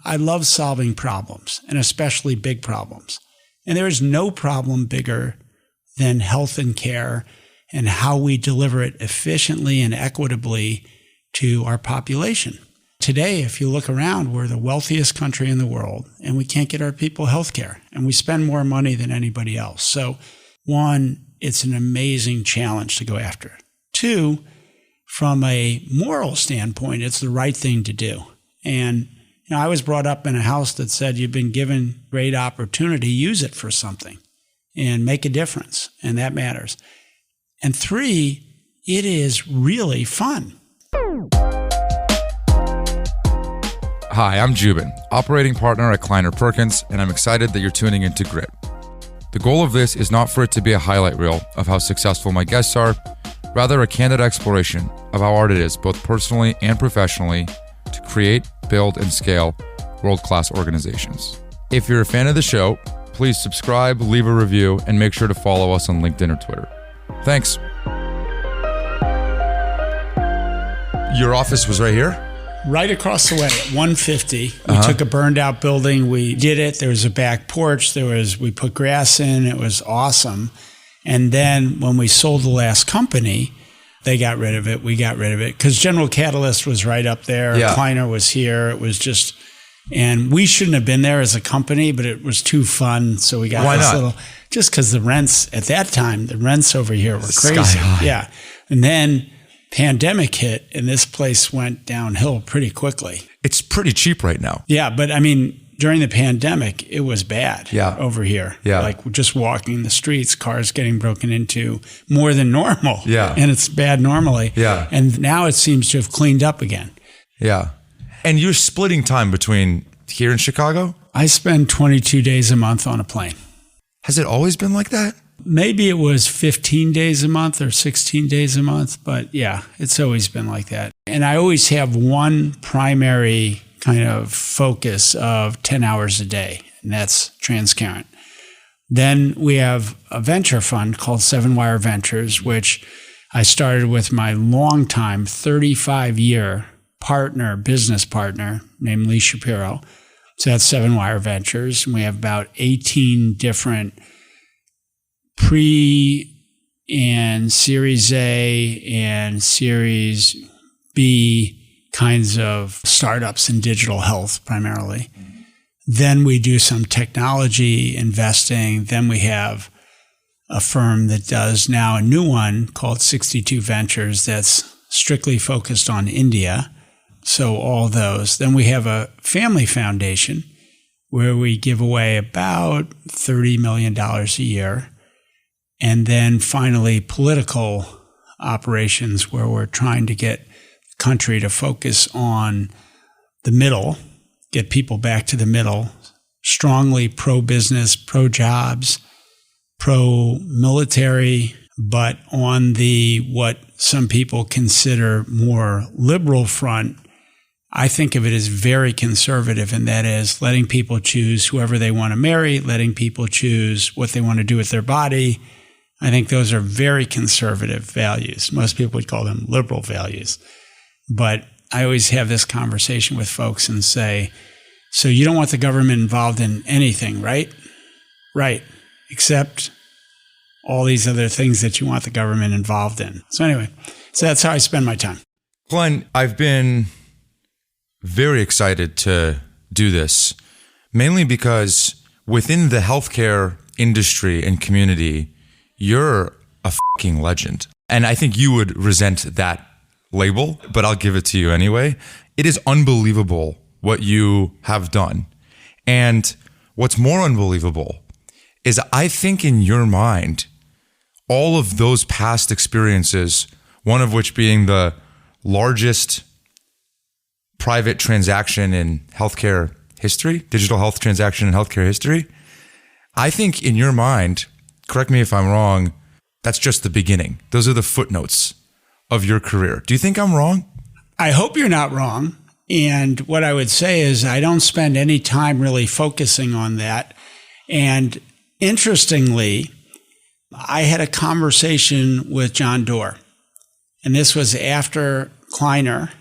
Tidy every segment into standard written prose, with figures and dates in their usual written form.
I love solving problems, and especially big problems. And there is no problem bigger than health and care and how we deliver it efficiently and equitably to our population. Today, if you look around, we're the wealthiest country in the world, and we can't get our people health care, and we spend more money than anybody else. So, one, it's an amazing challenge to go after. Two, from a moral standpoint, it's the right thing to do. And I was brought up in a house that said you've been given great opportunity, use it for something and make a difference, and that matters. And three, it is really fun. Hi, I'm Joubin, operating partner at Kleiner Perkins, and I'm excited that you're tuning into Grit. The goal of this is not for it to be a highlight reel of how successful my guests are, rather a candid exploration of how hard it is, both personally and professionally, to create, build, and scale world-class organizations. If you're a fan of the show, please subscribe, leave a review, and make sure to follow us on LinkedIn or Twitter. Thanks. Your office was right here? Right across the way at 150. We took a burned out building. We did it. There was a back porch. We put grass in. It was awesome. And then when we sold the last company, they got rid of it. We got rid of it because General Catalyst was right up there. Yeah. Kleiner was here. It was just, and we shouldn't have been there as a company, but it was too fun. So we got just because the rents at that time, the rents over here were crazy. Sky high. Yeah. And then pandemic hit and this place went downhill pretty quickly. It's pretty cheap right now. Yeah. But I mean, during the pandemic, it was bad over here. Yeah. Like just walking the streets, cars getting broken into more than normal. Yeah. And it's bad normally. Yeah. And now it seems to have cleaned up again. Yeah. And you're splitting time between here and Chicago? I spend 22 days a month on a plane. Has it always been like that? Maybe it was 15 days a month or 16 days a month, but yeah, it's always been like that. And I always have one primary kind of focus of 10 hours a day, and that's Transcarent. Then we have a venture fund called Seven Wire Ventures, which I started with my longtime 35-year business partner named Lee Shapiro. So that's Seven Wire Ventures. And we have about 18 different pre- and Series A and Series B kinds of startups in digital health primarily. Mm-hmm. Then we do some technology investing. Then we have a firm that does now a new one called 62 Ventures that's strictly focused on India. So all those. Then we have a family foundation where we give away about $30 million a year. And then finally political operations where we're trying to get country to focus on the middle, get people back to the middle, strongly pro-business, pro-jobs, pro-military, but on the what some people consider more liberal front, I think of it as very conservative, and that is letting people choose whoever they want to marry, letting people choose what they want to do with their body. I think those are very conservative values. Most people would call them liberal values. But I always have this conversation with folks and say, so you don't want the government involved in anything, right? Right. Except all these other things that you want the government involved in. So anyway, so that's how I spend my time. Glen, I've been very excited to do this, mainly because within the healthcare industry and community, you're a fucking legend. And I think you would resent that label, but I'll give it to you anyway. It is unbelievable what you have done. And what's more unbelievable is I think in your mind, all of those past experiences, one of which being the largest private transaction in healthcare history, digital health transaction in healthcare history, I think in your mind, correct me if I'm wrong, that's just the beginning. Those are the footnotes of your career. Do you think I'm wrong? I hope you're not wrong. And what I would say is I don't spend any time really focusing on that. And interestingly, I had a conversation with John Doerr. And this was after Kleiner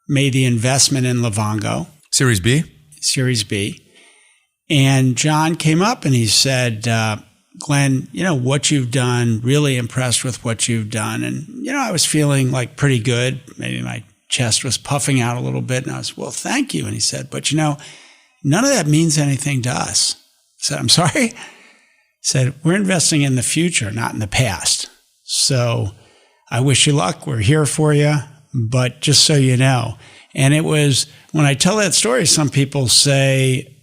made the investment in Livongo. Series B? Series B. And John came up and he said, Glenn, what you've done, really impressed with what you've done. And, I was feeling like pretty good. Maybe my chest was puffing out a little bit. And I was, well, thank you. And he said, but none of that means anything to us. I said, I'm sorry? He said, we're investing in the future, not in the past. So I wish you luck. We're here for you. But just so you know. And it was, when I tell that story, some people say,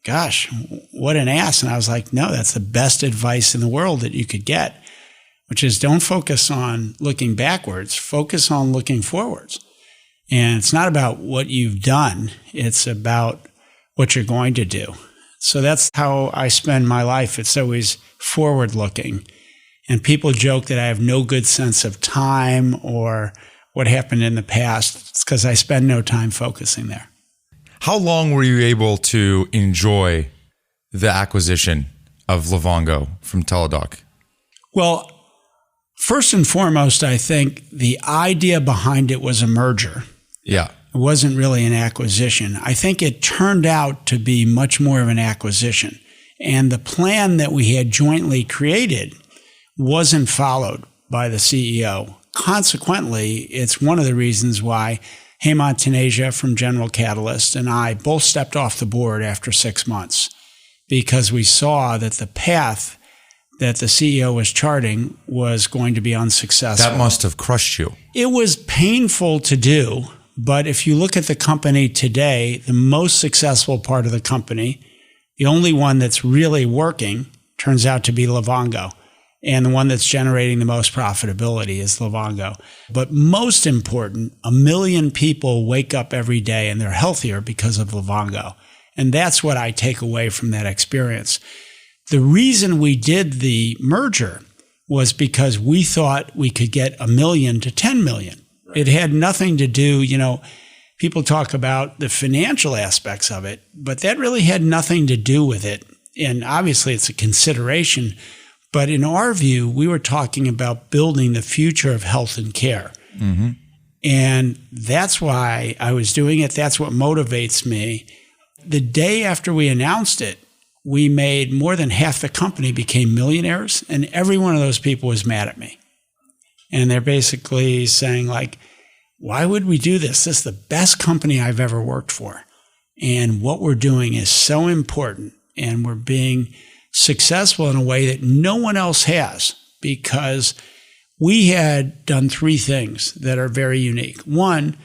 gosh, what an ass. And I was like, no, that's the best advice in the world that you could get, which is don't focus on looking backwards, focus on looking forwards. And it's not about what you've done. It's about what you're going to do. So that's how I spend my life. It's always forward looking. And people joke that I have no good sense of time or what happened in the past. It's because I spend no time focusing there. How long were you able to enjoy the acquisition of Livongo from Teledoc? Well, first and foremost, I think the idea behind it was a merger. Yeah. It wasn't really an acquisition. I think it turned out to be much more of an acquisition. And the plan that we had jointly created wasn't followed by the CEO. Consequently, it's one of the reasons why Hemant Taneja from General Catalyst and I both stepped off the board after 6 months because we saw that the path that the CEO was charting was going to be unsuccessful. That must have crushed you. It was painful to do, but if you look at the company today, the most successful part of the company, the only one that's really working, turns out to be Livongo. And the one that's generating the most profitability is Livongo. But most important, 1 million people wake up every day and they're healthier because of Livongo. And that's what I take away from that experience. The reason we did the merger was because we thought we could get 1 million to 10 million. Right. It had nothing to do, people talk about the financial aspects of it, but that really had nothing to do with it. And obviously it's a consideration. But in our view, we were talking about building the future of health and care. Mm-hmm. And that's why I was doing it. That's what motivates me. The day after we announced it, we made more than half the company became millionaires. And every one of those people was mad at me. And they're basically saying like, why would we do this? This is the best company I've ever worked for. And what we're doing is so important. And we're being successful in a way that no one else has because we had done 3 things that are very unique. One,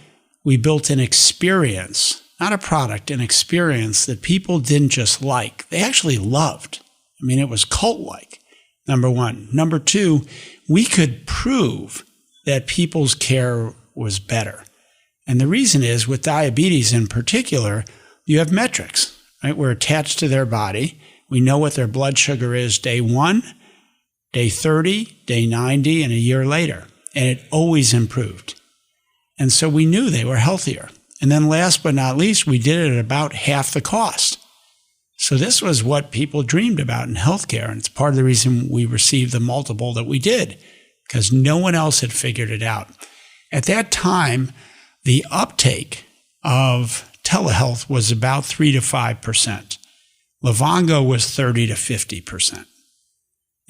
we built an experience, not a product, an experience that people didn't just like. They actually loved. I mean, it was cult-like, number one. Number 2, we could prove that people's care was better. And the reason is with diabetes in particular, you have metrics, right? We're attached to their body. We know what their blood sugar is day 1, day 30, day 90, and a year later. And it always improved. And so we knew they were healthier. And then last but not least, we did it at about half the cost. So this was what people dreamed about in healthcare. And it's part of the reason we received the multiple that we did, because no one else had figured it out. At that time, the uptake of telehealth was about 3 to 5%. Livongo was 30 to 50%.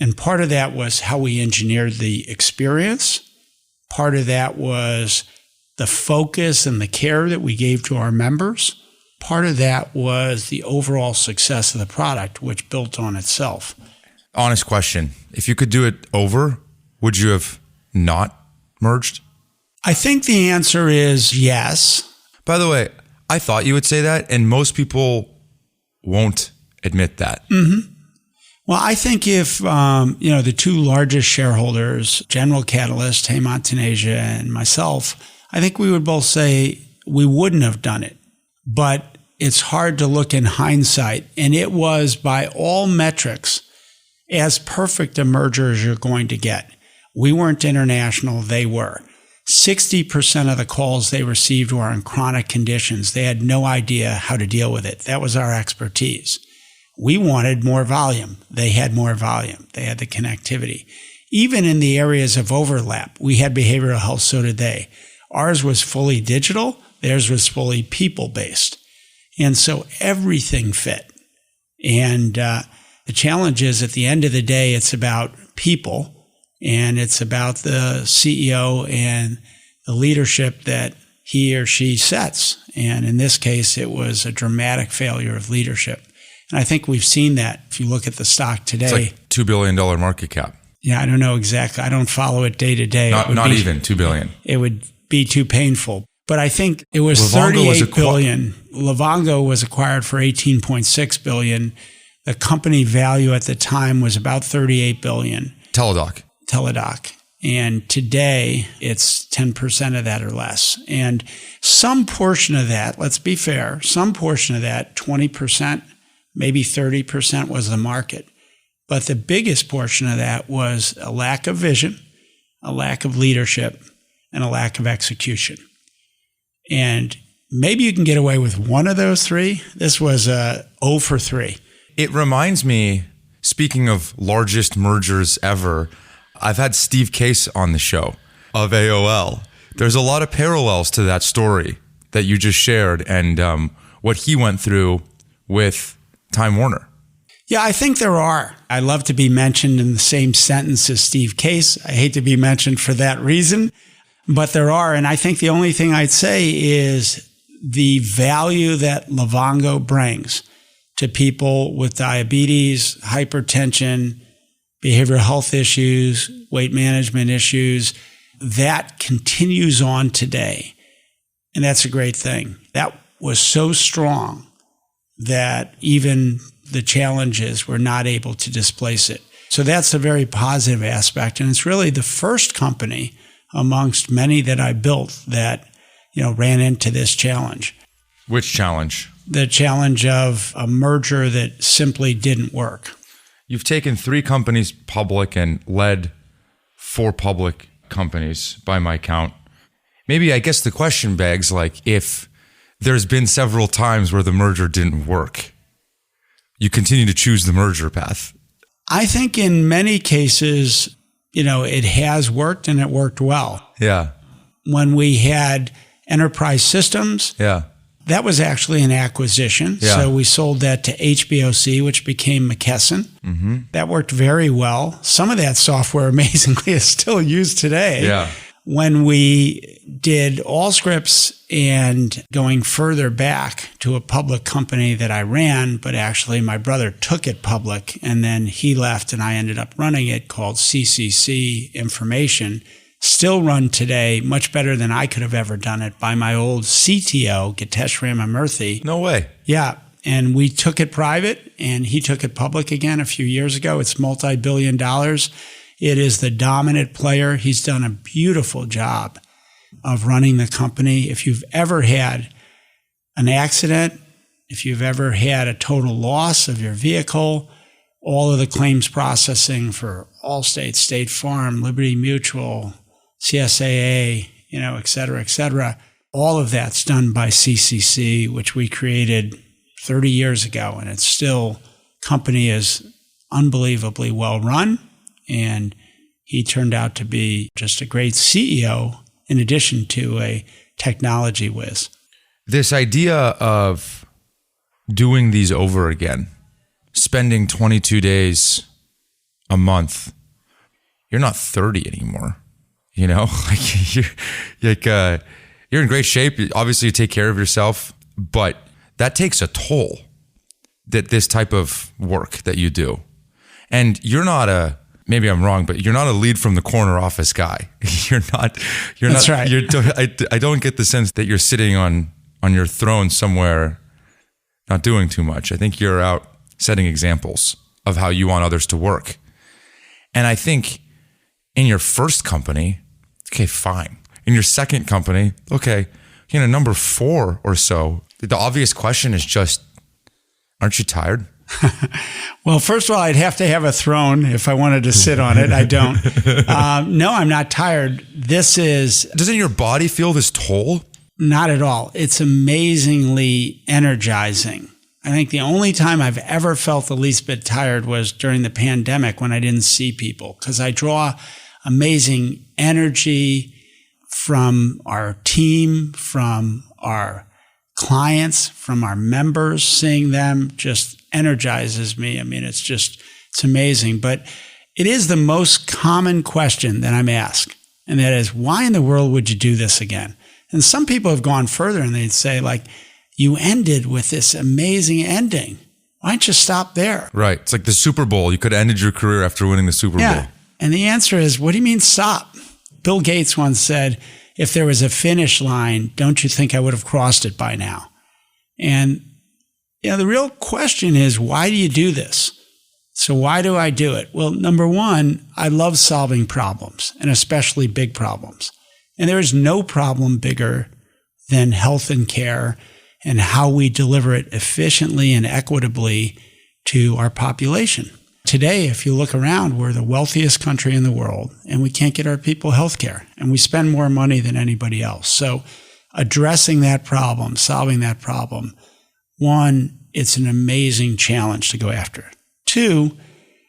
And part of that was how we engineered the experience. Part of that was the focus and the care that we gave to our members. Part of that was the overall success of the product, which built on itself. Honest question. If you could do it over, would you have not merged? I think the answer is yes. By the way, I thought you would say that, and most people won't admit that. Mm-hmm. Well, I think if, the 2 largest shareholders, General Catalyst, Hemant Taneja, and myself, I think we would both say we wouldn't have done it. But it's hard to look in hindsight. And it was, by all metrics, as perfect a merger as you're going to get. We weren't international, they were. 60% of the calls they received were on chronic conditions. They had no idea how to deal with it. That was our expertise. We wanted more volume. They had more volume. They had the connectivity. Even in the areas of overlap, we had behavioral health, so did they. Ours was fully digital. Theirs was fully people-based. And so everything fit. And the challenge is, at the end of the day, it's about people, and it's about the CEO and the leadership that he or she sets. And in this case, it was a dramatic failure of leadership. And I think we've seen that if you look at the stock today. It's like $2 billion market cap. Yeah, I don't know exactly. I don't follow it day to day. Not even $2 billion. It would be too painful. But I think it was Livongo $38 billion. Livongo was acquired for $18.6 billion. The company value at the time was about $38 billion. Teledoc. And today it's 10% of that or less. And some portion of that, let's be fair, some portion of that, 20%, maybe 30% was the market. But the biggest portion of that was a lack of vision, a lack of leadership, and a lack of execution. And maybe you can get away with one of those three. This was 0 for 3. It reminds me, speaking of largest mergers ever, I've had Steve Case on the show of AOL. There's a lot of parallels to that story that you just shared and what he went through with Time Warner. Yeah, I think there are. I love to be mentioned in the same sentence as Steve Case. I hate to be mentioned for that reason, but there are. And I think the only thing I'd say is the value that Livongo brings to people with diabetes, hypertension, behavioral health issues, weight management issues, that continues on today. And that's a great thing. That was so strong that even the challenges were not able to displace it. So that's a very positive aspect. And it's really the first company amongst many that I built that, ran into this challenge. Which challenge? The challenge of a merger that simply didn't work. You've taken 3 companies public and led 4 public companies by my count. Maybe I guess the question begs, if there's been several times where the merger didn't work, you continue to choose the merger path. I think in many cases, it has worked and it worked well. Yeah. When we had Enterprise Systems, that was actually an acquisition. Yeah. So we sold that to HBOC, which became McKesson. Mm-hmm. That worked very well. Some of that software, amazingly, is still used today. Yeah. When we did Allscripts and going further back to a public company that I ran, but actually my brother took it public and then he left and I ended up running it, called CCC Information, still run today much better than I could have ever done it by my old CTO, Gitesh Ramamurthy. No way. Yeah. And we took it private and he took it public again a few years ago. It's multi-billion dollars. It is the dominant player. He's done a beautiful job of running the company. If you've ever had an accident, if you've ever had a total loss of your vehicle, all of the claims processing for Allstate, State Farm, Liberty Mutual, CSAA, et cetera, all of that's done by CCC, which we created 30 years ago. And it's still, company is unbelievably well run. And he turned out to be just a great CEO in addition to a technology whiz. This idea of doing these over again, spending 22 days a month, you're not 30 anymore. You're in great shape. Obviously, you take care of yourself, but that takes a toll. That this type of work that you do, and you're not maybe I'm wrong, but you're not a lead from the corner office guy. That's right. I don't get the sense that you're sitting on your throne somewhere, not doing too much. I think you're out setting examples of how you want others to work. And I think in your first company, okay, fine. In your second company, okay, number 4 or so, the obvious question is just, aren't you tired? Well, first of all, I'd have to have a throne if I wanted to sit on it. I don't. No, I'm not tired. Doesn't your body feel this toll? Not at all. It's amazingly energizing. I think the only time I've ever felt the least bit tired was during the pandemic when I didn't see people, because I draw amazing energy from our team, from our clients, from our members, seeing them just energizes me. I mean, it's amazing. But it is the most common question that I'm asked. And that is, why in the world would you do this again? And some people have gone further and they'd say, like, you ended with this amazing ending. Why don't you stop there? Right. It's like the Super Bowl. You could have ended your career after winning the Super Bowl. And the answer is, what do you mean stop? Bill Gates once said, if there was a finish line, don't you think I would have crossed it by now? And the real question is, why do you do this? So why do I do it? Well, number one, I love solving problems, and especially big problems. And there is no problem bigger than health and care and how we deliver it efficiently and equitably to our population. Today, if you look around, we're the wealthiest country in the world, and we can't get our people health care, and we spend more money than anybody else. So addressing that problem, solving that problem, one, it's an amazing challenge to go after. Two,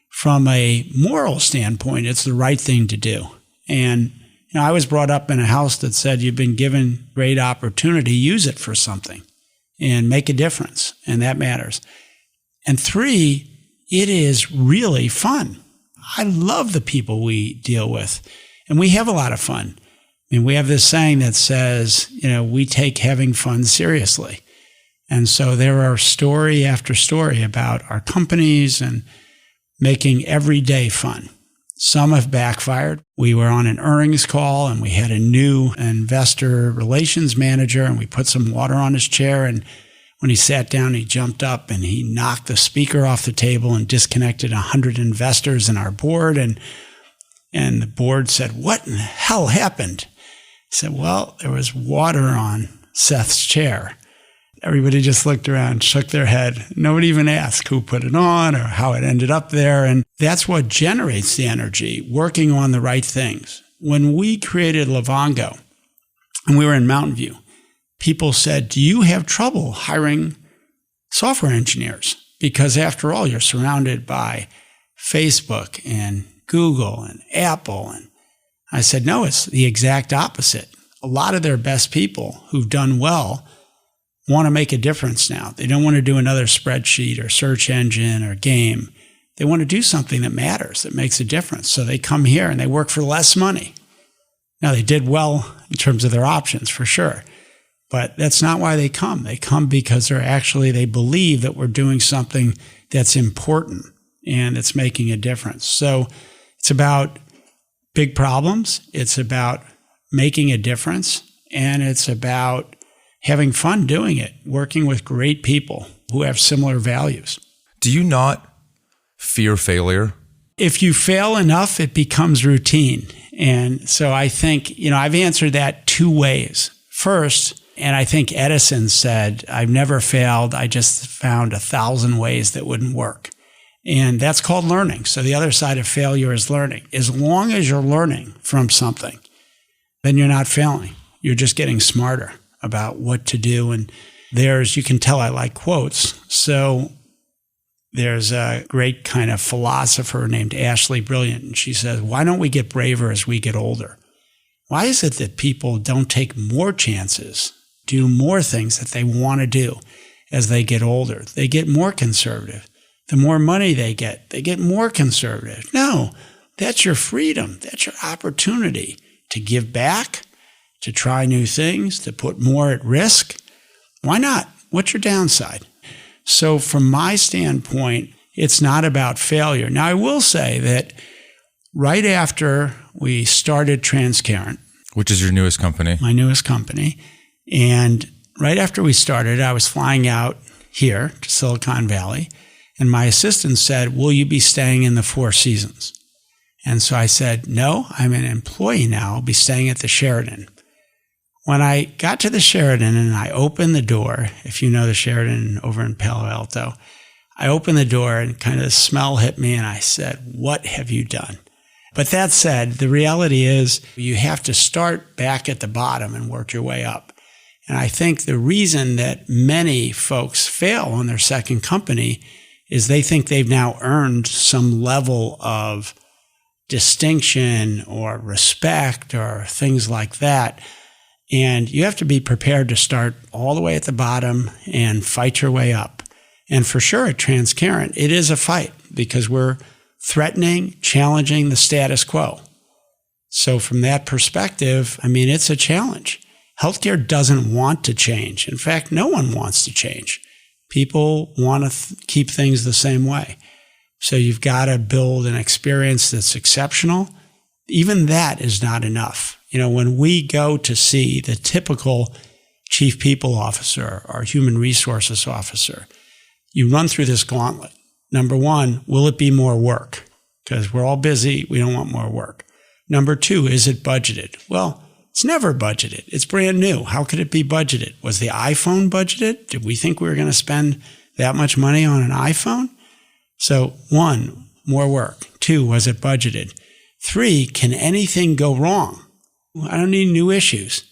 from a moral standpoint, it's the right thing to do. And I was brought up in a house that said, you've been given great opportunity, use it for something and make a difference. And that matters. And three, it is really fun. I love the people we deal with, and we have a lot of fun. I mean, we have this saying that says, we take having fun seriously. And so there are story after story about our companies and making every day fun. Some have backfired. We were on an earnings call and we had a new investor relations manager, and we put some water on his chair. And when he sat down, he jumped up and he knocked the speaker off the table and disconnected 100 investors in our board. And the board said, what in the hell happened? He said, well, there was water on Seth's chair. Everybody just looked around, shook their head. Nobody even asked who put it on or how it ended up there. And that's what generates the energy, working on the right things. When we created Livongo and we were in Mountain View, people said, do you have trouble hiring software engineers? Because after all, you're surrounded by Facebook and Google and Apple. And I said, no, it's the exact opposite. A lot of their best people who've done well want to make a difference now. They don't want to do another spreadsheet or search engine or game. They want to do something that matters, that makes a difference. So they come here and they work for less money. Now, they did well in terms of their options, for sure. But that's not why they come. They come because they believe that we're doing something that's important and it's making a difference. So it's about big problems. It's about making a difference. And it's about having fun doing it, working with great people who have similar values. Do you not fear failure? If you fail enough, it becomes routine. And so I think, I've answered that two ways. First, and I think Edison said, I've never failed. I just found 1,000 ways that wouldn't work. And that's called learning. So the other side of failure is learning. As long as you're learning from something, then you're not failing. You're just getting smarter about what to do. And you can tell I like quotes. So there's a great kind of philosopher named Ashley Brilliant, and she says, why don't we get braver as we get older? Why is it that people don't take more chances, do more things that they want to do as they get older? They get more conservative. The more money they get more conservative. No, that's your freedom. That's your opportunity to give back, to try new things, to put more at risk. Why not? What's your downside? So from my standpoint, it's not about failure. Now, I will say that right after we started Transcarent, which is your newest company, my newest company, and right after we started, I was flying out here to Silicon Valley, and my assistant said, will you be staying in the Four Seasons? And so I said, no, I'm an employee now. I'll be staying at the Sheraton. When I got to the Sheraton and I opened the door, if you know the Sheraton over in Palo Alto, I opened the door and kind of the smell hit me and I said, what have you done? But that said, the reality is you have to start back at the bottom and work your way up. And I think the reason that many folks fail on their second company is they think they've now earned some level of distinction or respect or things like that. And you have to be prepared to start all the way at the bottom and fight your way up. And for sure at Transcarent, it is a fight because we're threatening, challenging the status quo. So from that perspective, I mean, it's a challenge. Healthcare doesn't want to change. In fact, no one wants to change. People want to keep things the same way. So you've got to build an experience that's exceptional. Even that is not enough. You know, when we go to see the typical chief people officer or human resources officer, you run through this gauntlet. Number one, will it be more work? Because we're all busy. We don't want more work. Number two, is it budgeted? Well, it's never budgeted. It's brand new. How could it be budgeted? Was the iPhone budgeted? Did we think we were going to spend that much money on an iPhone? So one, more work. Two, was it budgeted? Three, can anything go wrong? I don't need new issues.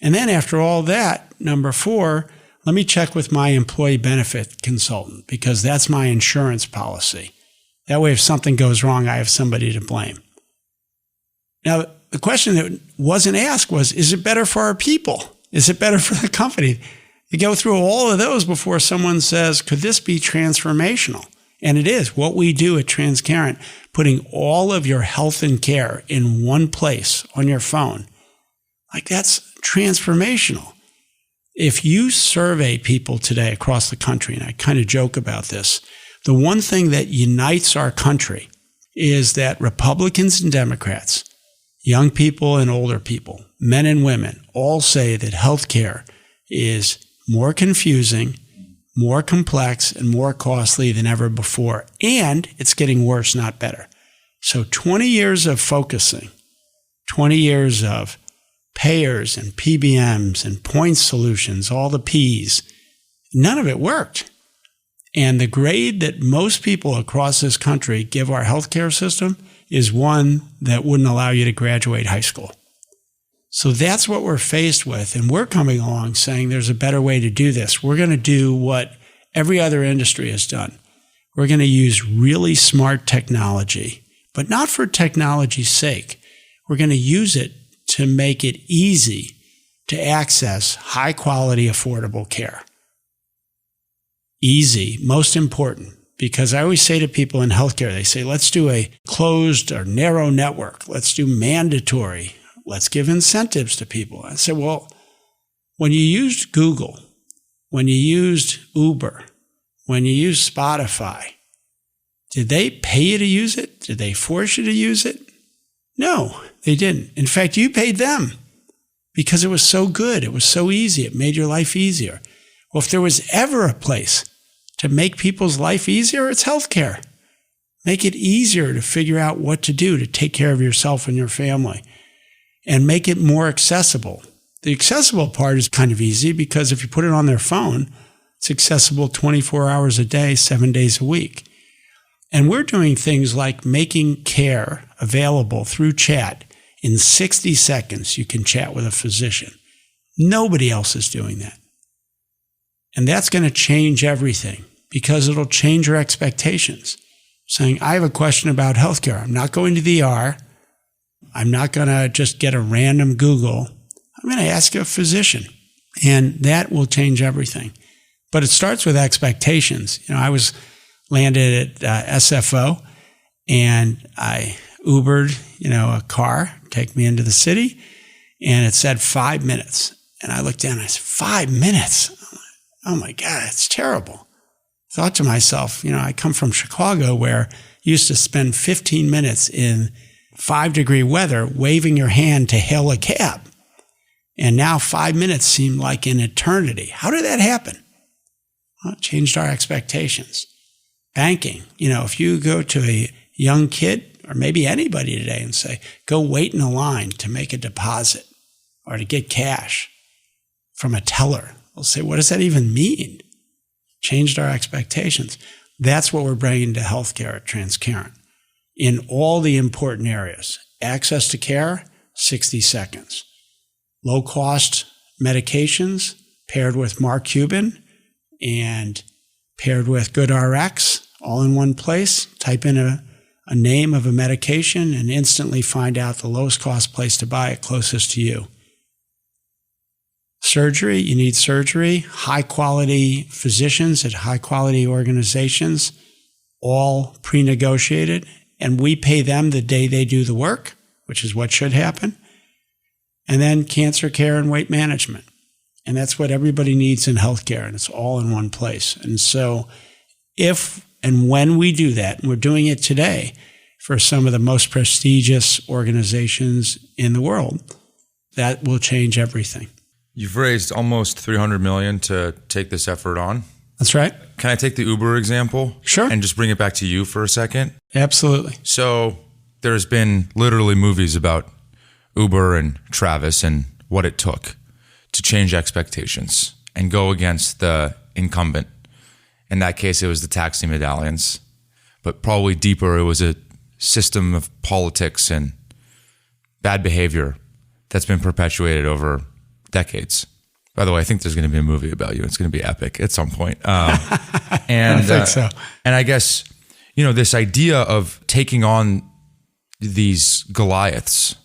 And then after all that, number four, let me check with my employee benefit consultant because that's my insurance policy. That way, if something goes wrong, I have somebody to blame. Now, the question that wasn't asked was, is it better for our people? Is it better for the company? You go through all of those before someone says, could this be transformational? And it is what we do at Transcarent, putting all of your health and care in one place on your phone. Like that's transformational. If you survey people today across the country, and I kind of joke about this, the one thing that unites our country is that Republicans and Democrats, young people and older people, men and women, all say that healthcare is more confusing, more complex, and more costly than ever before. And it's getting worse, not better. So 20 years of focusing, 20 years of payers and PBMs and point solutions, all the Ps, none of it worked. And the grade that most people across this country give our healthcare system is one that wouldn't allow you to graduate high school. So that's what we're faced with. And we're coming along saying there's a better way to do this. We're going to do what every other industry has done. We're going to use really smart technology, but not for technology's sake. We're going to use it to make it easy to access high quality, affordable care. Easy, most important, because I always say to people in healthcare, they say, let's do a closed or narrow network. Let's do mandatory. Let's give incentives to people. I said, well, when you used Google, when you used Uber, when you used Spotify, did they pay you to use it? Did they force you to use it? No, they didn't. In fact, you paid them because it was so good. It was so easy. It made your life easier. Well, if there was ever a place to make people's life easier, it's healthcare. Make it easier to figure out what to do to take care of yourself and your family and make it more accessible. The accessible part is kind of easy because if you put it on their phone, it's accessible 24 hours a day, 7 days a week. And we're doing things like making care available through chat. In 60 seconds, you can chat with a physician. Nobody else is doing that. And that's going to change everything because it'll change your expectations. Saying, I have a question about healthcare. I'm not going to the ER. I'm not going to just get a random Google. I'm going to ask a physician. And that will change everything. But it starts with expectations. You know, I was landed at SFO and I Ubered, a car, take me into the city. And it said 5 minutes. And I looked down and I said, 5 minutes? Oh my God, it's terrible. I thought to myself, I come from Chicago where you used to spend 15 minutes in 5-degree weather waving your hand to hail a cab. And now 5 minutes seem like an eternity. How did that happen? Well, it changed our expectations. Banking, if you go to a young kid or maybe anybody today and say, go wait in a line to make a deposit or to get cash from a teller. We'll say, what does that even mean? Changed our expectations. That's what we're bringing to healthcare at Transcarent. In all the important areas, access to care, 60 seconds. Low-cost medications paired with Mark Cuban and paired with GoodRx, all in one place. Type in a name of a medication and instantly find out the lowest cost place to buy it closest to you. surgery, you need surgery, high quality physicians at high quality organizations, all pre-negotiated, and we pay them the day they do the work, which is what should happen. And then cancer care and weight management. And that's what everybody needs in healthcare, and it's all in one place. And so if and when we do that, and we're doing it today for some of the most prestigious organizations in the world, that will change everything. You've raised almost $300 million to take this effort on. That's right. Can I take the Uber example? Sure. And just bring it back to you for a second? Absolutely. So there's been literally movies about Uber and Travis and what it took to change expectations and go against the incumbent. In that case, it was the taxi medallions. But probably deeper, it was a system of politics and bad behavior that's been perpetuated over decades. By the way, I think there's going to be a movie about you. It's going to be epic at some point. And I think so. And I guess, you know, this idea of taking on these Goliaths,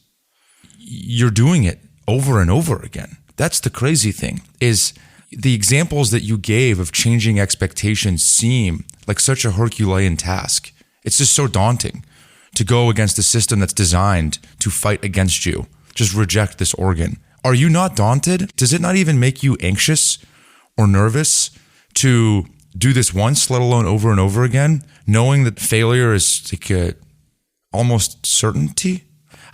you're doing it over and over again. That's the crazy thing, is the examples that you gave of changing expectations seem like such a Herculean task. It's just so daunting to go against a system that's designed to fight against you. Just reject this organ. Are you not daunted? Does it not even make you anxious or nervous to do this once, let alone over and over again, knowing that failure is like a almost certainty?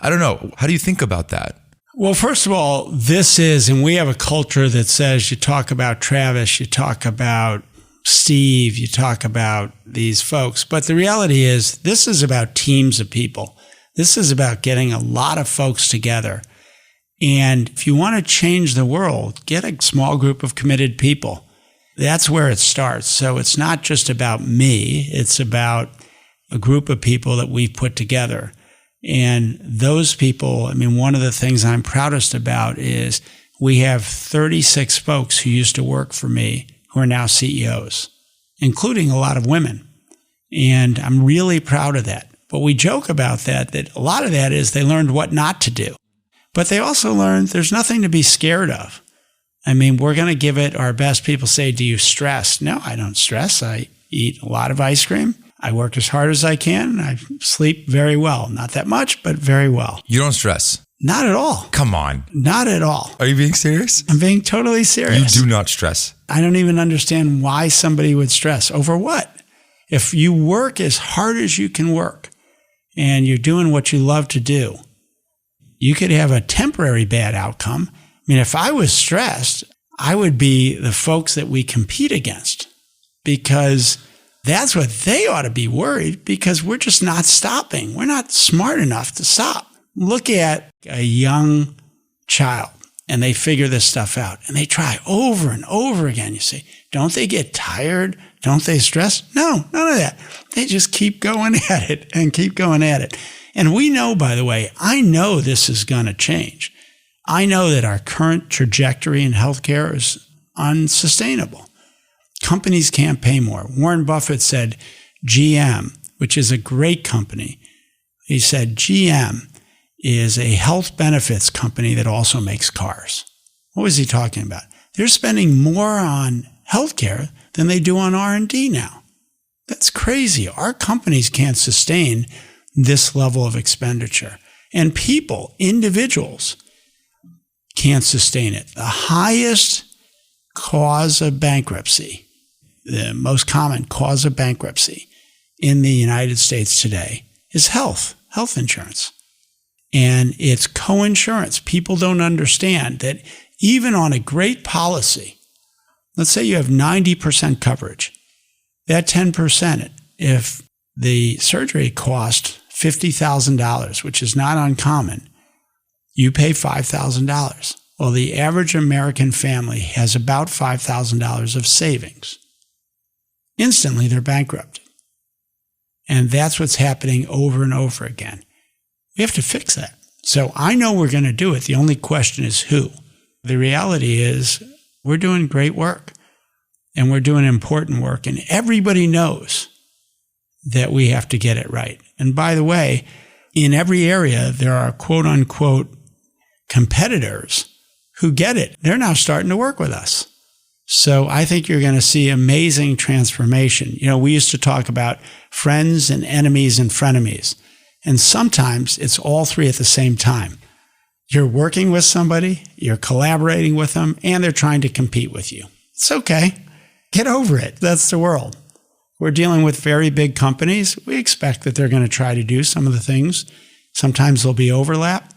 I don't know. How do you think about that? Well, first of all, this is, and we have a culture that says you talk about Travis, you talk about Steve, you talk about these folks. But the reality is this is about teams of people. This is about getting a lot of folks together. And if you want to change the world, get a small group of committed people. That's where it starts. So it's not just about me. It's about a group of people that we've put together. And those people, I mean, one of the things I'm proudest about is we have 36 folks who used to work for me who are now CEOs, including a lot of women. And I'm really proud of that. But we joke about that a lot of that is they learned what not to do. But they also learned there's nothing to be scared of. I mean, we're going to give it our best. People say, do you stress? No, I don't stress. I eat a lot of ice cream. I work as hard as I can. I sleep very well. Not that much, but very well. You don't stress? Not at all. Come on. Not at all. Are you being serious? I'm being totally serious. You do not stress. I don't even understand why somebody would stress. Over what? If you work as hard as you can work and you're doing what you love to do, you could have a temporary bad outcome. I mean, if I was stressed, I would be the folks that we compete against, because that's what they ought to be worried, because we're just not stopping. We're not smart enough to stop. Look at a young child and they figure this stuff out and they try over and over again. You say, don't they get tired? Don't they stress? No, none of that. They just keep going at it and keep going at it. And we know, by the way, I know this is going to change. I know that our current trajectory in healthcare is unsustainable. Companies can't pay more. Warren Buffett said GM, which is a great company, he said GM is a health benefits company that also makes cars. What was he talking about? They're spending more on healthcare than they do on R&D now. That's crazy. Our companies can't sustain this level of expenditure. And people, individuals, can't sustain it. The highest cause of bankruptcy, the most common cause of bankruptcy in the United States today is health insurance. And it's co-insurance. People don't understand that even on a great policy, let's say you have 90% coverage, that 10%, if the surgery cost $50,000, which is not uncommon, you pay $5,000. Well, the average American family has about $5,000 of savings. Instantly, they're bankrupted. And that's what's happening over and over again. We have to fix that. So I know we're going to do it. The only question is who. The reality is we're doing great work and we're doing important work, and everybody knows that we have to get it right. And by the way, in every area, there are quote unquote competitors who get it. They're now starting to work with us. So I think you're going to see amazing transformation. We used to talk about friends and enemies and frenemies. And sometimes it's all three at the same time. You're working with somebody, you're collaborating with them, and they're trying to compete with you. It's okay. Get over it. That's the world. We're dealing with very big companies. We expect that they're going to try to do some of the things. Sometimes there'll be overlap.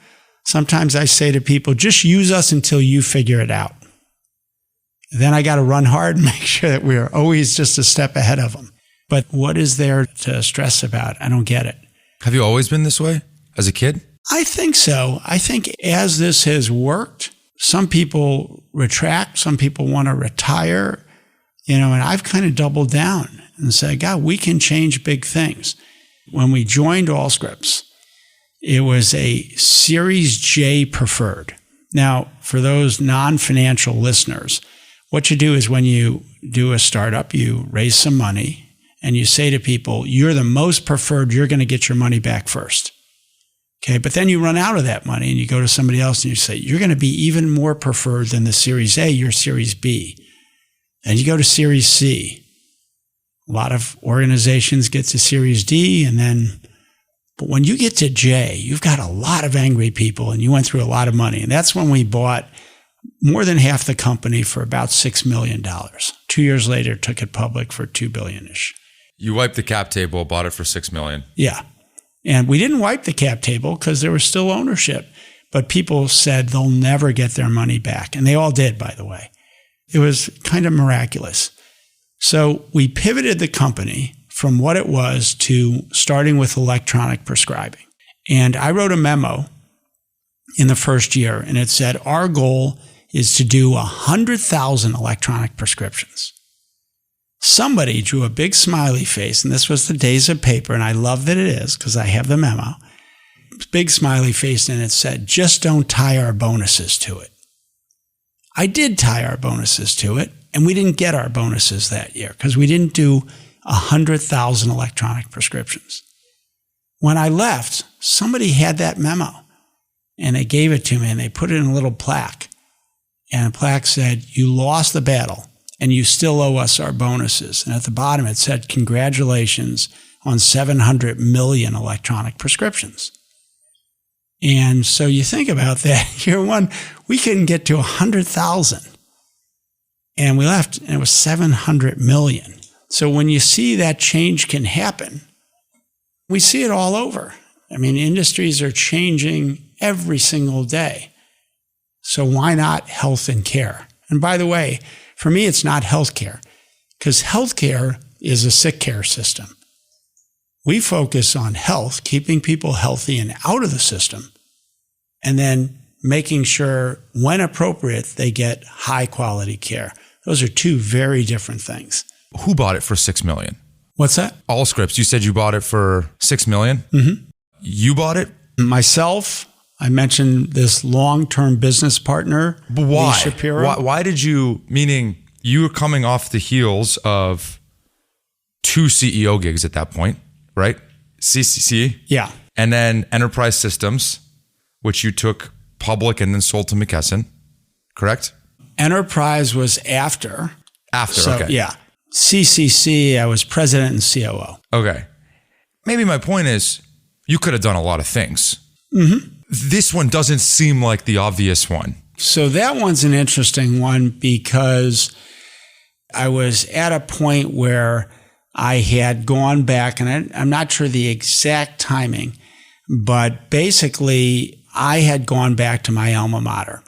Sometimes I say to people, just use us until you figure it out. Then I got to run hard and make sure that we're always just a step ahead of them. But what is there to stress about? I don't get it. Have you always been this way as a kid? I think so. I think as this has worked, some people retract, some people want to retire, and I've kind of doubled down and said, God, we can change big things. When we joined Allscripts, it was a Series J preferred. Now, for those non-financial listeners, what you do is when you do a startup, you raise some money and you say to people, you're the most preferred, you're going to get your money back first. Okay, but then you run out of that money and you go to somebody else and you say, you're going to be even more preferred than the Series A, you're Series B. And you go to Series C. A lot of organizations get to Series D but when you get to J, you've got a lot of angry people and you went through a lot of money. And that's when we bought more than half the company for about $6 million. 2 years later, took it public for $2 billion-ish. You wiped the cap table, bought it for $6 million. Yeah. And we didn't wipe the cap table because there was still ownership. But people said they'll never get their money back. And they all did, by the way. It was kind of miraculous. So we pivoted the company from what it was to starting with electronic prescribing. And I wrote a memo in the first year, and it said, our goal is to do 100,000 electronic prescriptions. Somebody drew a big smiley face, and this was the days of paper, and I love that it is because I have the memo. Big smiley face, and it said, just don't tie our bonuses to it. I did tie our bonuses to it, and we didn't get our bonuses that year because we didn't do 100,000 electronic prescriptions. When I left, somebody had that memo, and they gave it to me, and they put it in a little plaque. And the plaque said, you lost the battle, and you still owe us our bonuses. And at the bottom, it said, congratulations on 700 million electronic prescriptions. And so you think about that. Year one, we couldn't get to 100,000. And we left, and it was 700 million. So when you see that change can happen, we see it all over. I mean, industries are changing every single day. So why not health and care? And by the way, for me, it's not healthcare, because healthcare is a sick care system. We focus on health, keeping people healthy and out of the system, and then making sure, when appropriate, they get high quality care. Those are two very different things. Who bought it for $6 million? What's that? Allscripts. You said you bought it for $6 million? Mm-hmm. You bought it? Myself. I mentioned this long-term business partner. But why? Lee Shapiro. Why did you, meaning you were coming off the heels of 2 CEO gigs at that point, right? CCC. Yeah. And then Enterprise Systems, which you took public and then sold to McKesson, correct? Enterprise was after. Okay. Yeah. CCC, I was president and COO. Okay. Maybe my point is you could have done a lot of things. Mm-hmm. This one doesn't seem like the obvious one. So that one's an interesting one because I was at a point where I had gone back, and I'm not sure the exact timing, but basically I had gone back to my alma mater.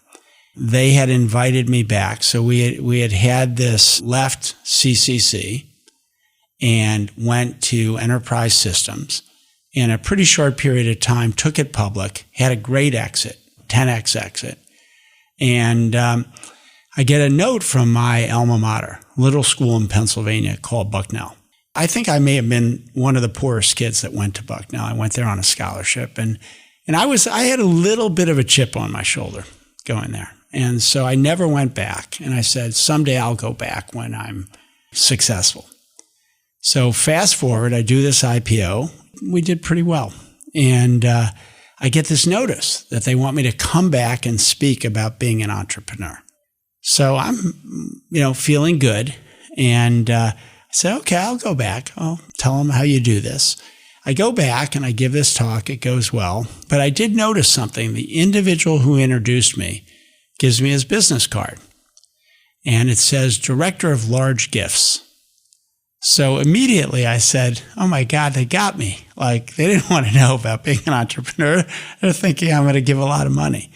They had invited me back. So we had this left CCC and went to Enterprise Systems in a pretty short period of time, took it public, had a great exit, 10x exit. And I get a note from my alma mater, little school in Pennsylvania called Bucknell. I think I may have been one of the poorest kids that went to Bucknell. I went there on a scholarship, and I had a little bit of a chip on my shoulder going there. And so I never went back. And I said, someday I'll go back when I'm successful. So fast forward, I do this IPO. We did pretty well. And I get this notice that they want me to come back and speak about being an entrepreneur. So I'm, feeling good. And I said, okay, I'll go back. I'll tell them how you do this. I go back and I give this talk. It goes well. But I did notice something. The individual who introduced me gives me his business card. And it says, Director of Large Gifts. So immediately I said, oh my God, they got me. Like, they didn't want to know about being an entrepreneur. They're thinking I'm going to give a lot of money.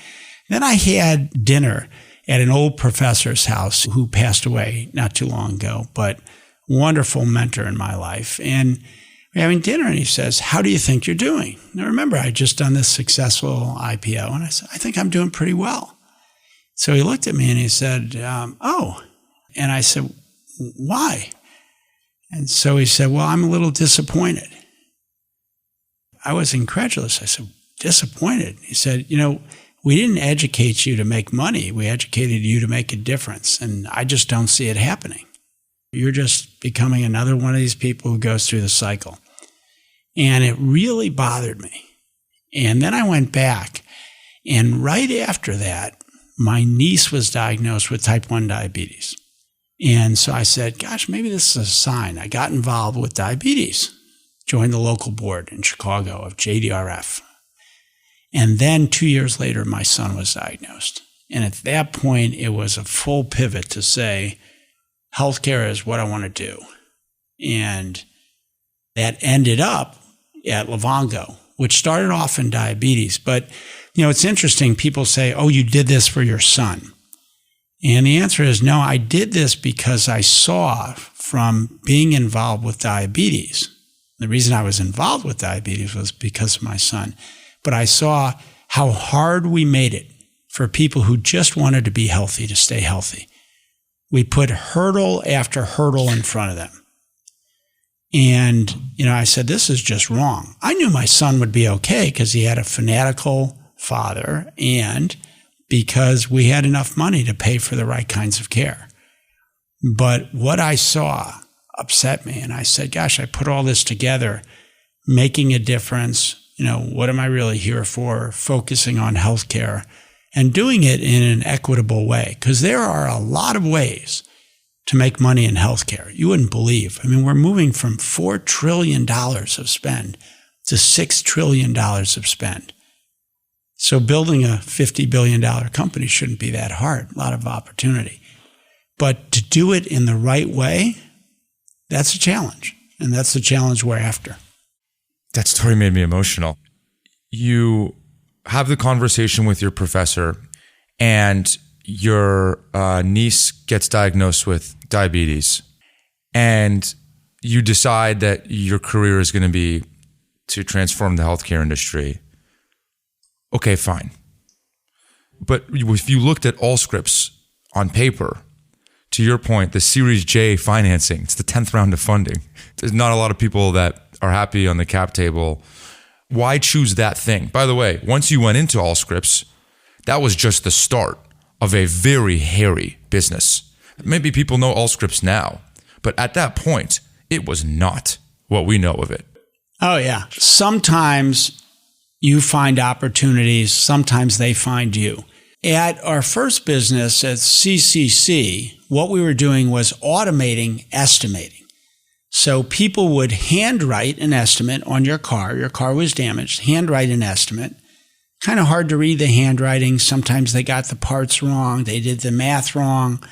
Then I had dinner at an old professor's house who passed away not too long ago, but wonderful mentor in my life. And we're having dinner and he says, how do you think you're doing? Now remember, I just done this successful IPO. And I said, I think I'm doing pretty well. So he looked at me and he said, oh. And I said, why? And so he said, well, I'm a little disappointed. I was incredulous. I said, disappointed? He said, we didn't educate you to make money. We educated you to make a difference. And I just don't see it happening. You're just becoming another one of these people who goes through the cycle. And it really bothered me. And then I went back. And right after that, my niece was diagnosed with type 1 diabetes. And so I said, gosh, maybe this is a sign. I got involved with diabetes, joined the local board in Chicago of JDRF. And then 2 years later, my son was diagnosed. And at that point, it was a full pivot to say, healthcare is what I want to do. And that ended up at Livongo, which started off in diabetes. But, it's interesting. People say, oh, you did this for your son. And the answer is no, I did this because I saw from being involved with diabetes. The reason I was involved with diabetes was because of my son. But I saw how hard we made it for people who just wanted to be healthy to stay healthy. We put hurdle after hurdle in front of them. And, I said, this is just wrong. I knew my son would be okay because he had a fanatical father and because we had enough money to pay for the right kinds of care. But what I saw upset me. And I said, gosh, I put all this together, making a difference. What am I really here for? Focusing on healthcare and doing it in an equitable way. Because there are a lot of ways to make money in healthcare. You wouldn't believe. We're moving from $4 trillion of spend to $6 trillion of spend. So building a $50 billion company shouldn't be that hard. A lot of opportunity. But to do it in the right way, that's a challenge. And that's the challenge we're after. That story made me emotional. You have the conversation with your professor and your niece gets diagnosed with diabetes. And you decide that your career is going to be to transform the healthcare industry. Okay, fine. But if you looked at Allscripts on paper, to your point, the Series J financing, it's the 10th round of funding. There's not a lot of people that are happy on the cap table. Why choose that thing? By the way, once you went into Allscripts, that was just the start of a very hairy business. Maybe people know Allscripts now, but at that point, it was not what we know of it. Oh, yeah. Sometimes you find opportunities. Sometimes they find you. At our first business at CCC, what we were doing was automating estimating. So people would handwrite an estimate on your car. Your car was damaged. Handwrite an estimate. Kind of hard to read the handwriting. Sometimes they got the parts wrong. They did the math wrong.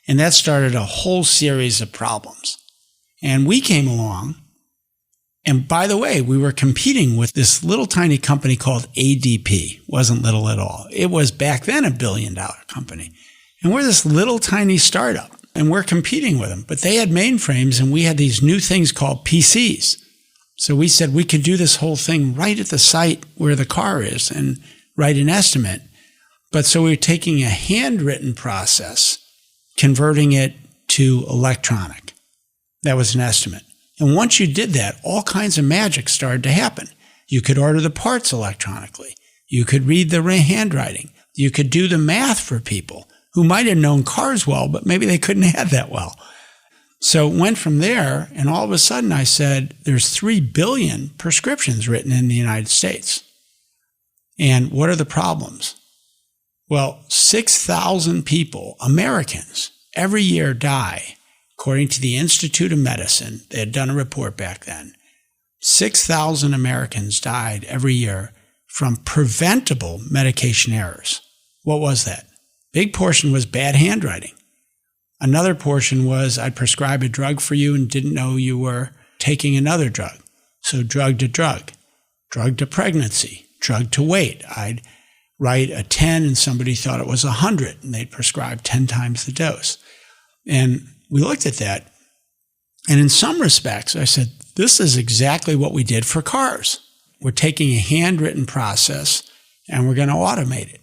And that started a whole series of problems. And we came along. And by the way, we were competing with this little tiny company called ADP. Wasn't little at all. It was back then $1 billion company. And we're this little tiny startup. And we're competing with them. But they had mainframes and we had these new things called PCs. So we said we could do this whole thing right at the site where the car is and write an estimate. But so we were taking a handwritten process, converting it to electronic. That was an estimate. And once you did that, all kinds of magic started to happen. You could order the parts electronically. You could read the handwriting. You could do the math for people who might have known cars well, but maybe they couldn't add that well. So it went from there, and all of a sudden I said, there's 3 billion prescriptions written in the United States. And what are the problems? Well, 6,000 people, Americans, every year die, according to the Institute of Medicine. They had done a report back then. 6,000 Americans died every year from preventable medication errors. What was that? Big portion was bad handwriting. Another portion was I'd prescribe a drug for you and didn't know you were taking another drug. So drug to pregnancy, drug to weight. I'd write a 10 and somebody thought it was 100 and they'd prescribe 10 times the dose. And we looked at that. And in some respects, I said, this is exactly what we did for cars. We're taking a handwritten process and we're going to automate it.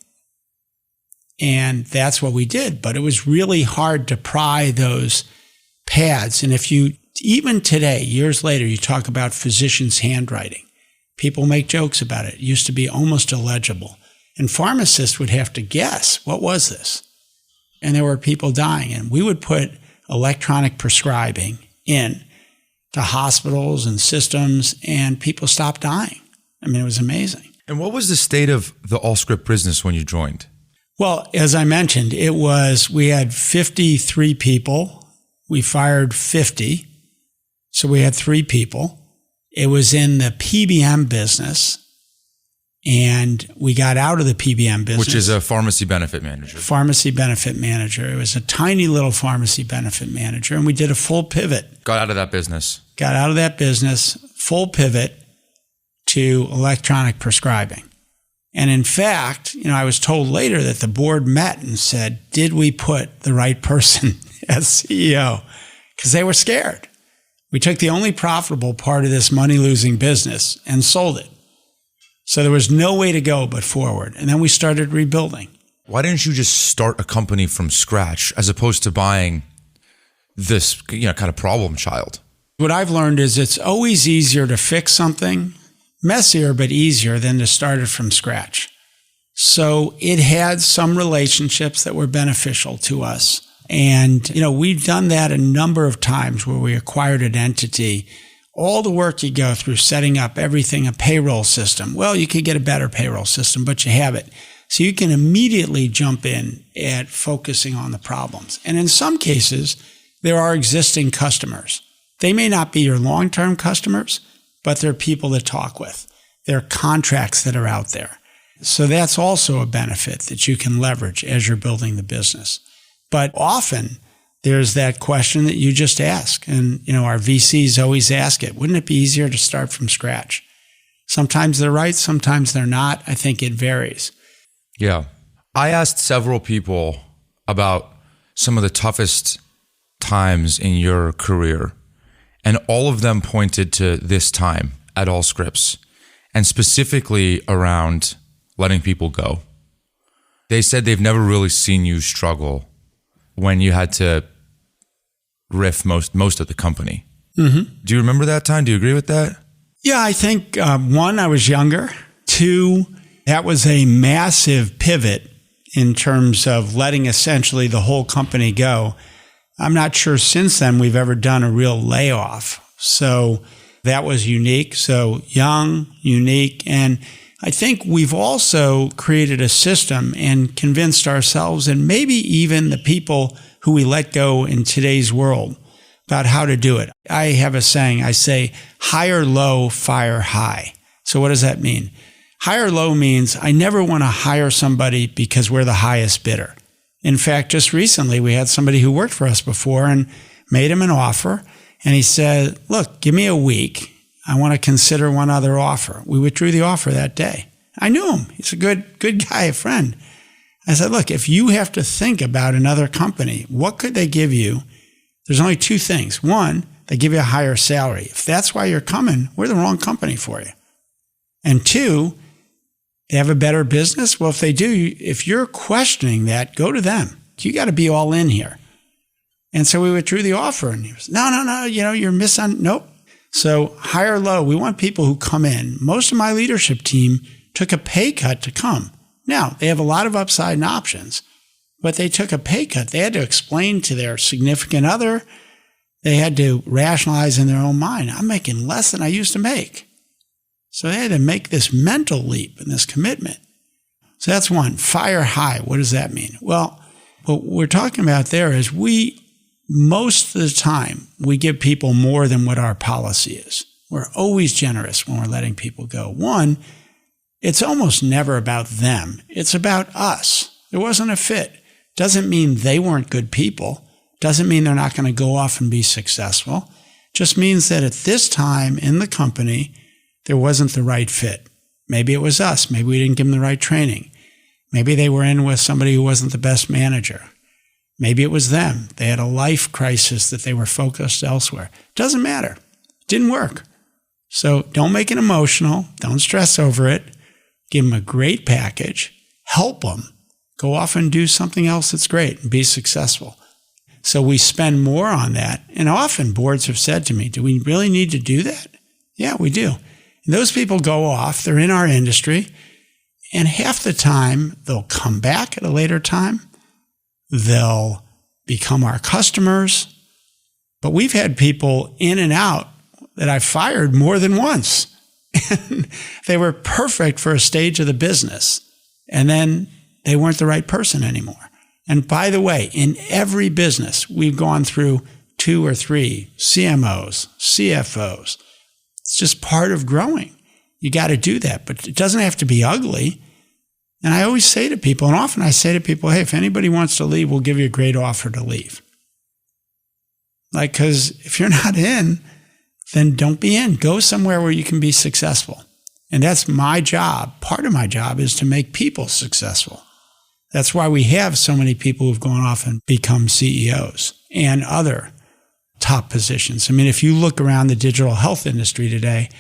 And that's what we did. But it was really hard to pry those pads. And if you, even today, years later, you talk about physicians' handwriting, people make jokes about it. It used to be almost illegible. And pharmacists would have to guess, what was this? And there were people dying. And we would put electronic prescribing in to hospitals and systems, and people stopped dying. I mean, it was amazing. And what was the state of the Allscripts business when you joined? Well, as I mentioned, we had 53 people. We fired 50. So we had 3 people. It was in the PBM business. And we got out of the PBM business. Which is a pharmacy benefit manager. Pharmacy benefit manager. It was a tiny little pharmacy benefit manager. And we did a full pivot. Got out of that business. Full pivot to electronic prescribing. And in fact, I was told later that the board met and said, did we put the right person as CEO? Because they were scared. We took the only profitable part of this money-losing business and sold it. So there was no way to go but forward. And then we started rebuilding. Why didn't you just start a company from scratch as opposed to buying this, kind of problem child? What I've learned is it's always easier to fix something, messier but easier than to start it from scratch. So it had some relationships that were beneficial to us. And, we've done that a number of times where we acquired an entity. All the work you go through setting up everything, a payroll system. Well, you could get a better payroll system, but you have it. So you can immediately jump in at focusing on the problems. And in some cases, there are existing customers. They may not be your long-term customers, but they're people to talk with. There are contracts that are out there. So that's also a benefit that you can leverage as you're building the business. But often there's that question that you just ask. And, our VCs always ask it. Wouldn't it be easier to start from scratch? Sometimes they're right. Sometimes they're not. I think it varies. Yeah. I asked several people about some of the toughest times in your career, and all of them pointed to this time at Allscripts, and specifically around letting people go. They said they've never really seen you struggle when you had to riff most of the company. Mm-hmm. Do you remember that time? Do you agree with that? Yeah, I think, 1, I was younger. 2, that was a massive pivot in terms of letting essentially the whole company go. I'm not sure since then we've ever done a real layoff. So that was unique. So young, unique. And I think we've also created a system and convinced ourselves and maybe even the people who we let go in today's world about how to do it. I have a saying, I say, hire low, fire high. So what does that mean? Hire low means I never want to hire somebody because we're the highest bidder. In fact, just recently, we had somebody who worked for us before and made him an offer. And he said, look, give me a week. I want to consider one other offer. We withdrew the offer that day. I knew him. He's a good guy, a friend. I said, look, if you have to think about another company, what could they give you? There's only 2 things. 1, they give you a higher salary. If that's why you're coming, we're the wrong company for you. And 2, they have a better business. Well, if they do, if you're questioning that, go to them. You got to be all in here. And so we withdrew the offer. And he was, no, you're nope. So hire low. We want people who come in. Most of my leadership team took a pay cut to come. Now, they have a lot of upside and options, but they took a pay cut. They had to explain to their significant other. They had to rationalize in their own mind, I'm making less than I used to make. So they had to make this mental leap and this commitment. So that's one. Fire high. What does that mean? Well, what we're talking about there is most of the time, we give people more than what our policy is. We're always generous when we're letting people go. One, it's almost never about them. It's about us. There wasn't a fit. Doesn't mean they weren't good people. Doesn't mean they're not going to go off and be successful. Just means that at this time in the company, there wasn't the right fit. Maybe it was us. Maybe we didn't give them the right training. Maybe they were in with somebody who wasn't the best manager. Maybe it was them. They had a life crisis that they were focused elsewhere. Doesn't matter. It didn't work. So don't make it emotional. Don't stress over it. Give them a great package. Help them. Go off and do something else that's great and be successful. So we spend more on that. And often boards have said to me, do we really need to do that? Yeah, we do. And those people go off. They're in our industry. And half the time, they'll come back at a later time. They'll become our customers. But we've had people in and out that I've fired more than once. And they were perfect for a stage of the business. And then they weren't the right person anymore. And by the way, in every business, we've gone through 2 or 3 CMOs, CFOs. It's just part of growing. You got to do that, but it doesn't have to be ugly. And I always say to people, and often I say to people, hey, if anybody wants to leave, we'll give you a great offer to leave. Like, because if you're not in, then don't be in. Go somewhere where you can be successful. And that's my job. Part of my job is to make people successful. That's why we have so many people who've gone off and become CEOs and other top positions. I mean, if you look around the digital health industry today,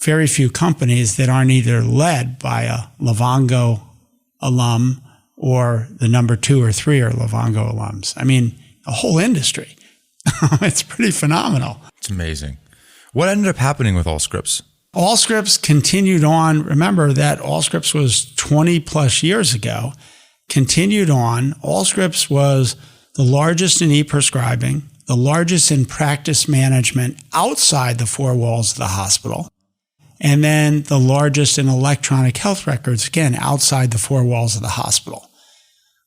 very few companies that aren't either led by a Livongo alum or the number 2 or 3 are Livongo alums. I mean, a whole industry. It's pretty phenomenal. It's amazing. What ended up happening with Allscripts? Allscripts continued on. Remember that Allscripts was 20 plus years ago. Continued on. Allscripts was the largest in e-prescribing, the largest in practice management outside the 4 walls of the hospital, and then the largest in electronic health records, again, outside the 4 walls of the hospital.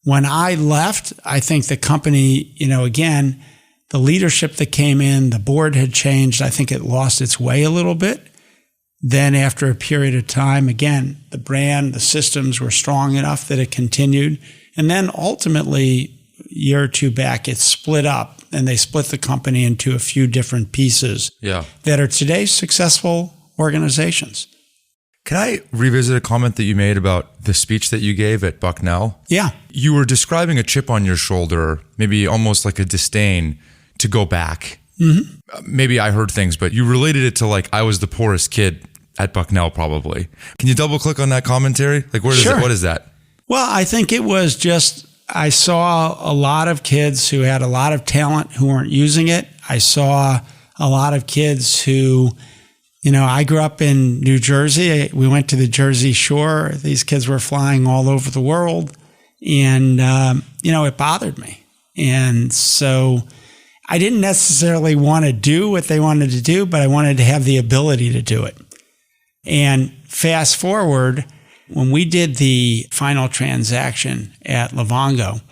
When I left, I think the company, again, the leadership that came in, the board had changed. I think it lost its way a little bit. Then after a period of time, again, the brand, the systems were strong enough that it continued. And then ultimately, a year or 2 back, it split up and they split the company into a few different pieces that are today successful organizations. Can I revisit a comment that you made about the speech that you gave at Bucknell? Yeah. You were describing a chip on your shoulder, maybe almost like a disdain to go back. Mm-hmm. Maybe I heard things, but you related it to like I was the poorest kid at Bucknell probably. Can you double click on that commentary? Like what is that? Well, I think it was just, I saw a lot of kids who had a lot of talent who weren't using it. I saw a lot of kids who, I grew up in New Jersey. We went to the Jersey Shore. These kids were flying all over the world. And, it bothered me. And so I didn't necessarily want to do what they wanted to do, but I wanted to have the ability to do it. And fast forward, when we did the final transaction at Livongo,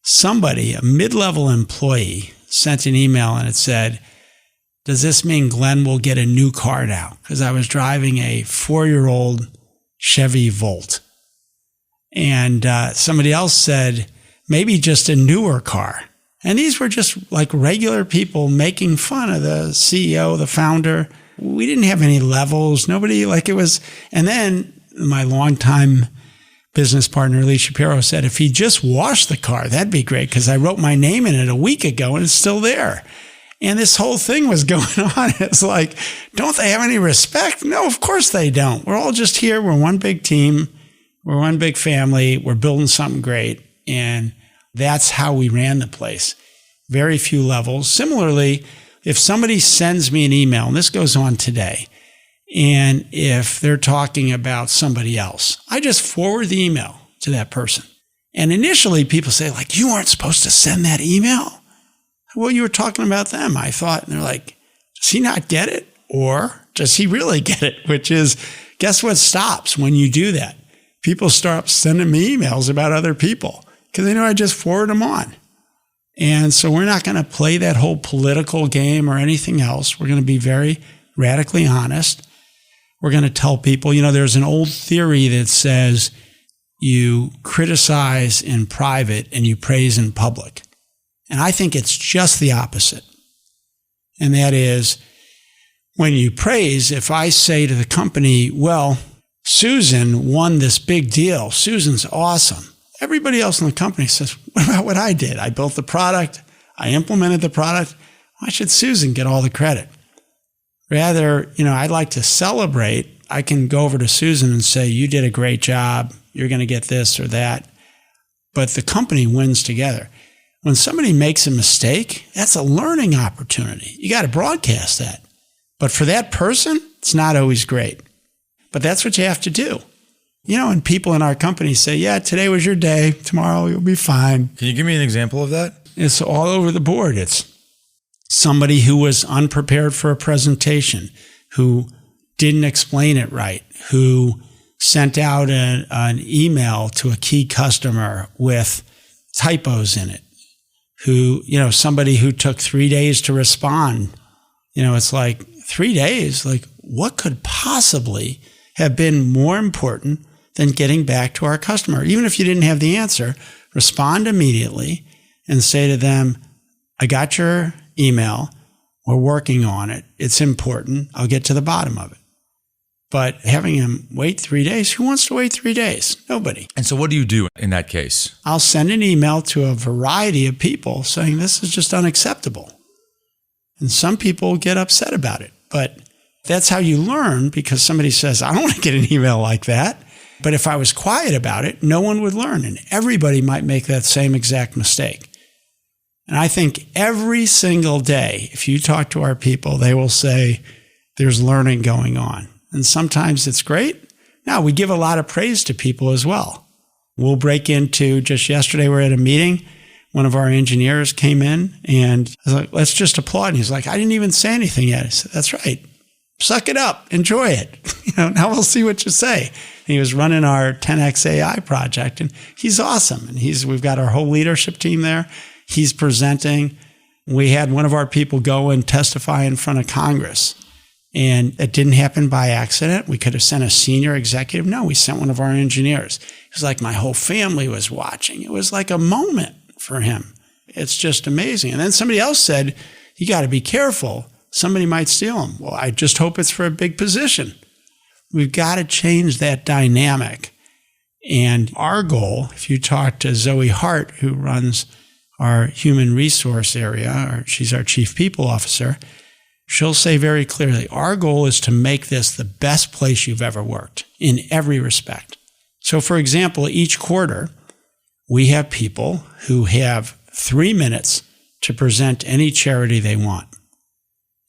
somebody, a mid-level employee, sent an email and it said, does this mean Glen will get a new car now? Because I was driving a 4-year-old Chevy Volt. And somebody else said, maybe just a newer car. And these were just like regular people making fun of the CEO, the founder. We didn't have any levels. Nobody like it was. And then my longtime business partner, Lee Shapiro, said, if he just washed the car, that'd be great. Because I wrote my name in it a week ago and it's still there. And this whole thing was going on. It's like, don't they have any respect? No, of course they don't. We're all just here. We're one big team. We're one big family. We're building something great. And that's how we ran the place. Very few levels. Similarly, if somebody sends me an email, and this goes on today, and if they're talking about somebody else, I just forward the email to that person. And initially people say like, you weren't supposed to send that email. Well, you were talking about them, I thought. And they're like, does he not get it? Or does he really get it? Which is, guess what stops when you do that? People start sending me emails about other people because they know I just forward them on. And so we're not going to play that whole political game or anything else. We're going to be very radically honest. We're going to tell people, there's an old theory that says you criticize in private and you praise in public. And I think it's just the opposite. And that is, when you praise, if I say to the company, well, Susan won this big deal. Susan's awesome. Everybody else in the company says, what about what I did? I built the product. I implemented the product. Why should Susan get all the credit? Rather, I'd like to celebrate. I can go over to Susan and say, you did a great job. You're going to get this or that. But the company wins together. When somebody makes a mistake, that's a learning opportunity. You got to broadcast that. But for that person, it's not always great. But that's what you have to do. And people in our company say, yeah, today was your day. Tomorrow you'll be fine. Can you give me an example of that? It's all over the board. It's somebody who was unprepared for a presentation, who didn't explain it right, who sent out an email to a key customer with typos in it, who, somebody who took 3 days to respond. It's like 3 days, like what could possibly have been more important than getting back to our customer? Even if you didn't have the answer, respond immediately and say to them, I got your email. We're working on it. It's important. I'll get to the bottom of it. But having him wait 3 days, who wants to wait 3 days? Nobody. And so what do you do in that case? I'll send an email to a variety of people saying this is just unacceptable. And some people get upset about it. But that's how you learn, because somebody says, I don't want to get an email like that. But if I was quiet about it, no one would learn. And everybody might make that same exact mistake. And I think every single day, if you talk to our people, they will say there's learning going on. And sometimes it's great. Now, we give a lot of praise to people as well. We'll break into, just yesterday, we're at a meeting. One of our engineers came in and I was like, let's just applaud. And he's like, I didn't even say anything yet. I said, that's right. Suck it up. Enjoy it. Now we'll see what you say. And he was running our 10X AI project, and he's awesome. And we've got our whole leadership team there. He's presenting. We had one of our people go and testify in front of Congress. And it didn't happen by accident. We could have sent a senior executive. No, we sent one of our engineers. It was like my whole family was watching. It was like a moment for him. It's just amazing. And then somebody else said, you got to be careful. Somebody might steal him. Well, I just hope it's for a big position. We've got to change that dynamic. And our goal, if you talk to Zoe Hart, who runs our human resource area, or she's our chief people officer, she'll say very clearly, our goal is to make this the best place you've ever worked in every respect. So, for example, each quarter, we have people who have 3 minutes to present any charity they want.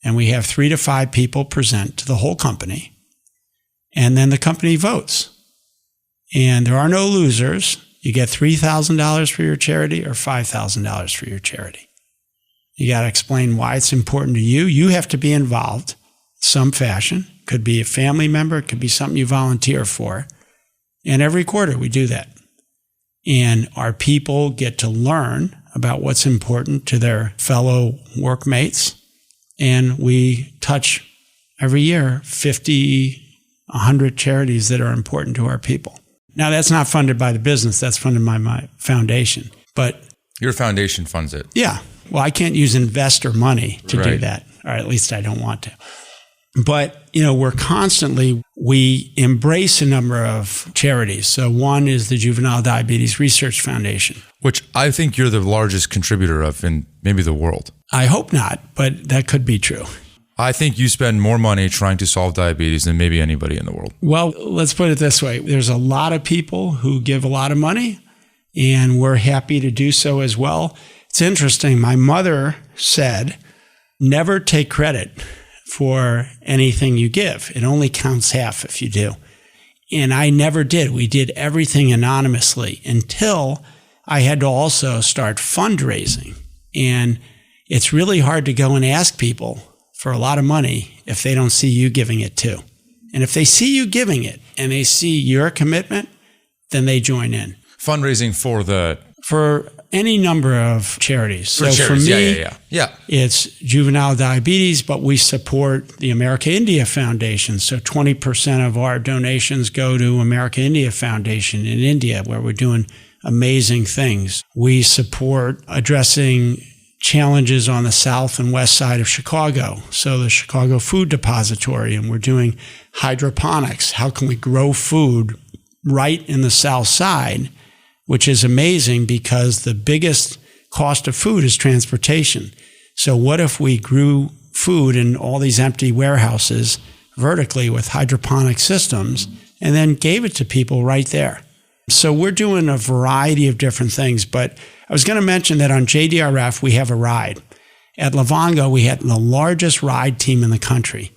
And we have 3 to 5 people present to the whole company. And then the company votes. And there are no losers. You get $3,000 for your charity or $5,000 for your charity. You got to explain why it's important to you. You have to be involved in some fashion. Could be a family member. It could be something you volunteer for. And every quarter we do that. And our people get to learn about what's important to their fellow workmates. And we touch every year 50, 100 charities that are important to our people. Now, that's not funded by the business. That's funded by my foundation. But your foundation funds it. Yeah. Well, I can't use investor money to do that, or at least I don't want to. But, we embrace a number of charities. So one is the Juvenile Diabetes Research Foundation. Which I think you're the largest contributor of in maybe the world. I hope not, but that could be true. I think you spend more money trying to solve diabetes than maybe anybody in the world. Well, let's put it this way. There's a lot of people who give a lot of money, and we're happy to do so as well. It's interesting. My mother said, never take credit for anything you give. It only counts half if you do. And I never did. We did everything anonymously until I had to also start fundraising. And it's really hard to go and ask people for a lot of money if they don't see you giving it too. And if they see you giving it and they see your commitment, then they join in. Fundraising for any number of charities. For charities. For me, yeah. It's juvenile diabetes, but we support the America India Foundation. So 20% of our donations go to America India Foundation in India, where we're doing amazing things. We support addressing challenges on the south and west side of Chicago. So the Chicago Food Depository, and we're doing hydroponics. How can we grow food right in the south side, which is amazing because the biggest cost of food is transportation. So what if we grew food in all these empty warehouses vertically with hydroponic systems and then gave it to people right there? So we're doing a variety of different things, but I was going to mention that on JDRF, we have a ride. At Livongo, we had the largest ride team in the country,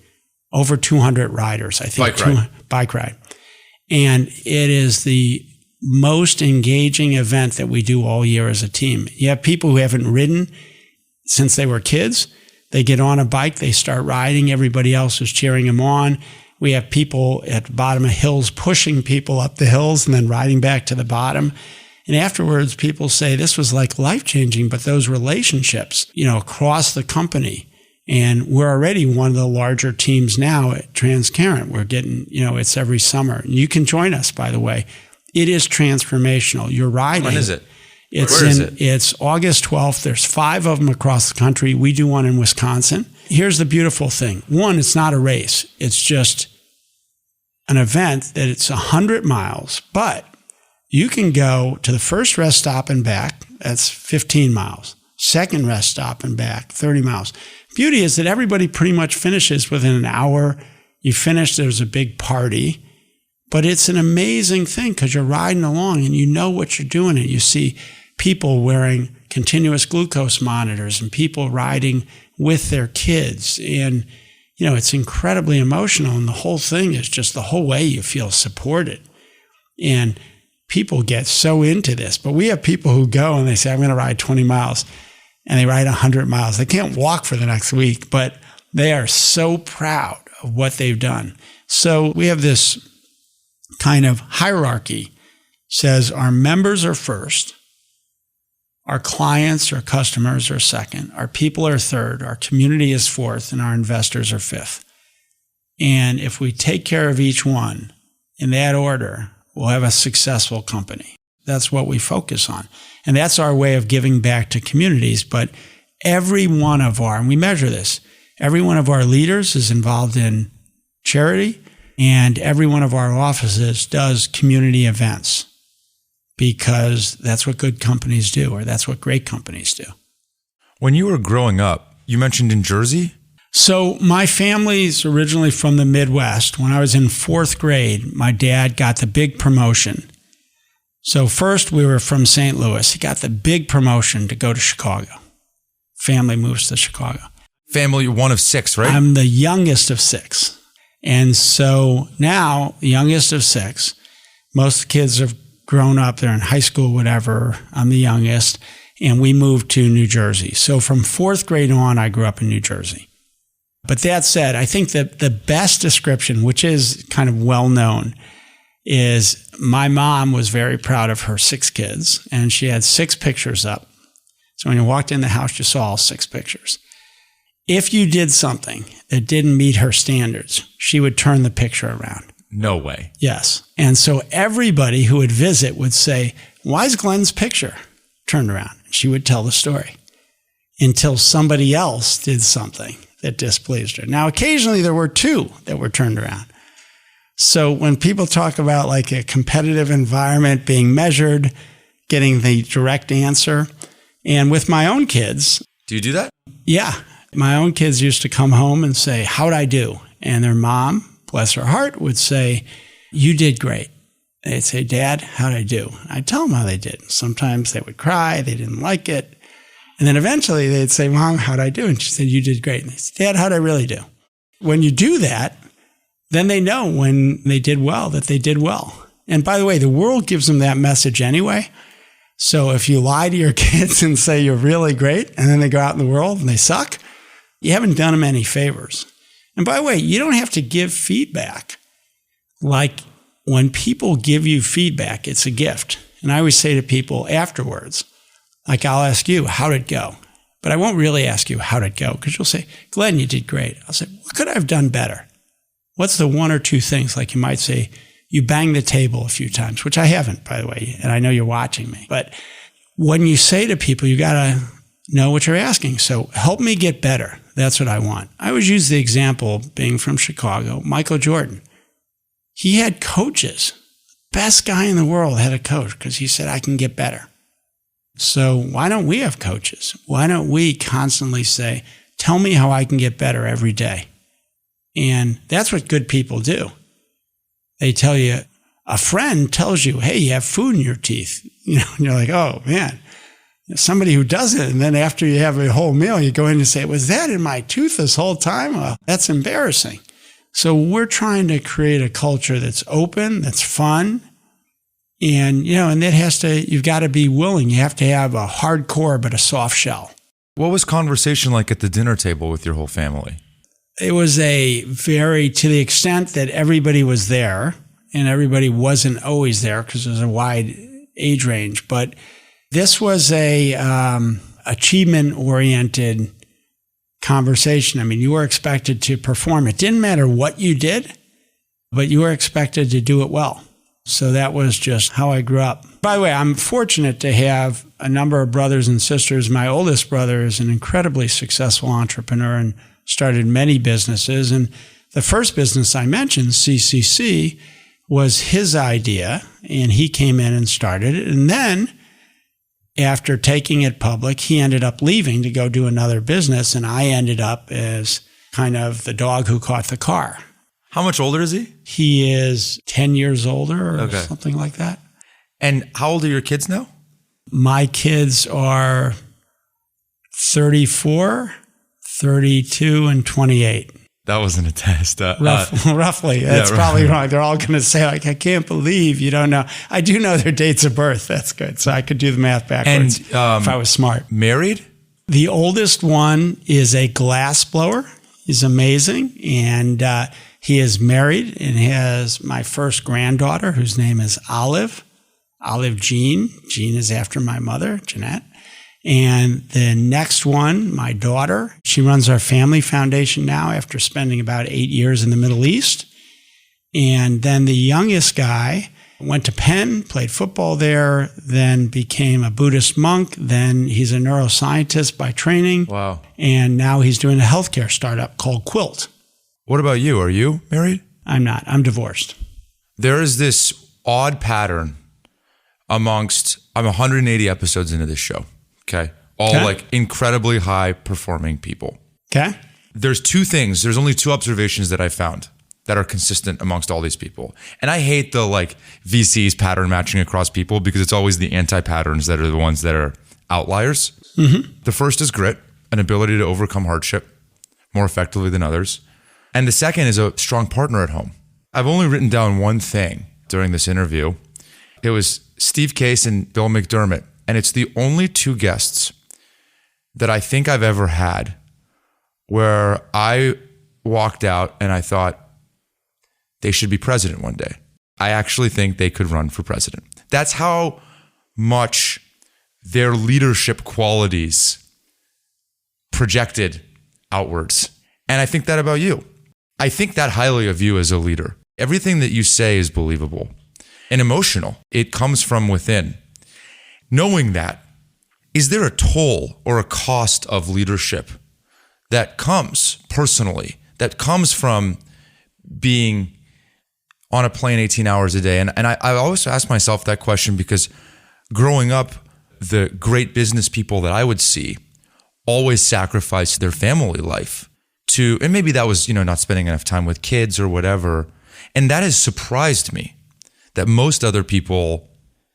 over 200 riders, I think. Bike ride. And it is the most engaging event that we do all year as a team. You have people who haven't ridden since they were kids. They get on a bike, they start riding, everybody else is cheering them on. We have people at the bottom of hills pushing people up the hills and then riding back to the bottom. And afterwards, people say this was like life-changing, but those relationships, across the company. And we're already one of the larger teams now at Transcarent. We're getting, it's every summer. And you can join us, by the way. It is transformational. You're riding. When is it? Where is it? It's August 12th. There's 5 of them across the country. We do one in Wisconsin. Here's the beautiful thing. One, it's not a race. It's just an event that it's 100 miles, but you can go to the first rest stop and back. That's 15 miles. Second rest stop and back, 30 miles. Beauty is that everybody pretty much finishes within an hour. You finish, there's a big party. But it's an amazing thing because you're riding along and you know what you're doing. And you see people wearing continuous glucose monitors and people riding with their kids. And, it's incredibly emotional. And the whole thing is just the whole way you feel supported. And people get so into this. But we have people who go and they say, I'm going to ride 20 miles. And they ride 100 miles. They can't walk for the next week, but they are so proud of what they've done. So we have this kind of hierarchy. Says our members are first, our clients or customers are second, our people are third, our community is fourth, and our investors are fifth. And if we take care of each one in that order, we'll have a successful company. That's what we focus on. And that's our way of giving back to communities. But every one of and we measure this, every one of our leaders is involved in charity, and every one of our offices does community events because that's what good companies do, or that's what great companies do. When you were growing up, you mentioned in Jersey? So my family's originally from the Midwest. When I was in 4th grade, my dad got the big promotion. So first we were from St. Louis. He got the big promotion to go to Chicago. Family moves to Chicago. Family, one of 6, right? I'm the youngest of 6. And so now, the youngest of 6, most kids have grown up. They're in high school, whatever. I'm the youngest. And we moved to New Jersey. So from 4th grade on, I grew up in New Jersey. But that said, I think that the best description, which is kind of well known, is my mom was very proud of her 6 kids, and she had 6 pictures up. So when you walked in the house, you saw all 6 pictures. If you did something that didn't meet her standards, she would turn the picture around. No way. Yes. And so everybody who would visit would say, why is Glen's picture turned around? And she would tell the story until somebody else did something that displeased her. Now, occasionally there were 2 that were turned around. So when people talk about like a competitive environment being measured, getting the direct answer, and with my own kids. Do you do that? Yeah. My own kids used to come home and say, how'd I do? And their mom, bless her heart, would say, you did great. They'd say, Dad, how'd I do? I'd tell them how they did. Sometimes they would cry. They didn't like it. And then eventually they'd say, Mom, how'd I do? And she said, you did great. And they said, Dad, how'd I really do? When you do that, then they know when they did well that they did well. And by the way, the world gives them that message anyway. So if you lie to your kids and say you're really great, and then they go out in the world and they suck, you haven't done them any favors. And by the way, you don't have to give feedback. Like when people give you feedback, it's a gift. And I always say to people afterwards, like I'll ask you, how'd it go? But I won't really ask you how'd it go because you'll say, Glen, you did great. I'll say, what could I have done better? What's the one or two things? Like you might say, you banged the table a few times, which I haven't, by the way, and I know you're watching me. But when you say to people, you got to know what you're asking. So help me get better. That's what I want. I always use the example, being from Chicago, Michael Jordan. He had coaches. Best guy in the world had a coach because he said, I can get better. So why don't we have coaches? Why don't we constantly say, tell me how I can get better every day? And that's what good people do. They tell you, a friend tells you, hey, you have food in your teeth. You know, and you're like, oh man, somebody who does it. And then after you have a whole meal, you go in and say, was that in my tooth this whole time? Well, that's embarrassing. So we're trying to create a culture that's open, that's fun. And, you know, and that has to, you've got to be willing. You have to have a hard core, but a soft shell. What was conversation like at the dinner table with your whole family? It was to the extent that everybody was there, and everybody wasn't always there because there's a wide age range. But this was a achievement-oriented conversation. I mean, you were expected to perform. It didn't matter what you did, but you were expected to do it well. So that was just how I grew up. By the way, I'm fortunate to have a number of brothers and sisters. My oldest brother is an incredibly successful entrepreneur and started many businesses. And the first business I mentioned, CCC, was his idea, and he came in and started it. And then after taking it public, he ended up leaving to go do another business, and I ended up as kind of the dog who caught the car. How much older is he? He is 10 years older or something like that. And how old are your kids now? My kids are 34, 32, and 28. That wasn't a test. Roughly. That's probably wrong. They're all going to say, like, I can't believe you don't know. I do know their dates of birth. That's good. So I could do the math backwards if I was smart. Married? The oldest one is a glass blower. He's amazing. And he is married and has my first granddaughter, whose name is Olive Jean. Jean is after my mother, Jeanette. And the next one, my daughter, she runs our family foundation now after spending about 8 years in the Middle East. And then the youngest guy went to Penn, played football there, then became a Buddhist monk. Then he's a neuroscientist by training. Wow. And now he's doing a healthcare startup called Quilt. What about you? Are you married? I'm not. I'm divorced. There is this odd pattern amongst, I'm 180 episodes into this show. Okay. All like incredibly high performing people. Okay. There's two things. There's only two observations that I found that are consistent amongst all these people. And I hate the like VCs pattern matching across people because it's always the anti-patterns that are the ones that are outliers. Mm-hmm. The first is grit, an ability to overcome hardship more effectively than others. And the second is a strong partner at home. I've only written down one thing during this interview. It was Steve Case and Bill McDermott. And it's the only two guests that I think I've ever had where I walked out and I thought they should be president one day. I actually think they could run for president. That's how much their leadership qualities projected outwards. And I think that about you. I think that highly of you as a leader. Everything that you say is believable and emotional. It comes from within. Knowing that, is there a toll or a cost of leadership that comes personally, that comes from being on a plane 18 hours a day? And I always ask myself that question because growing up, the great business people that I would see always sacrificed their family life to, and maybe that was, not spending enough time with kids or whatever. And that has surprised me that most other people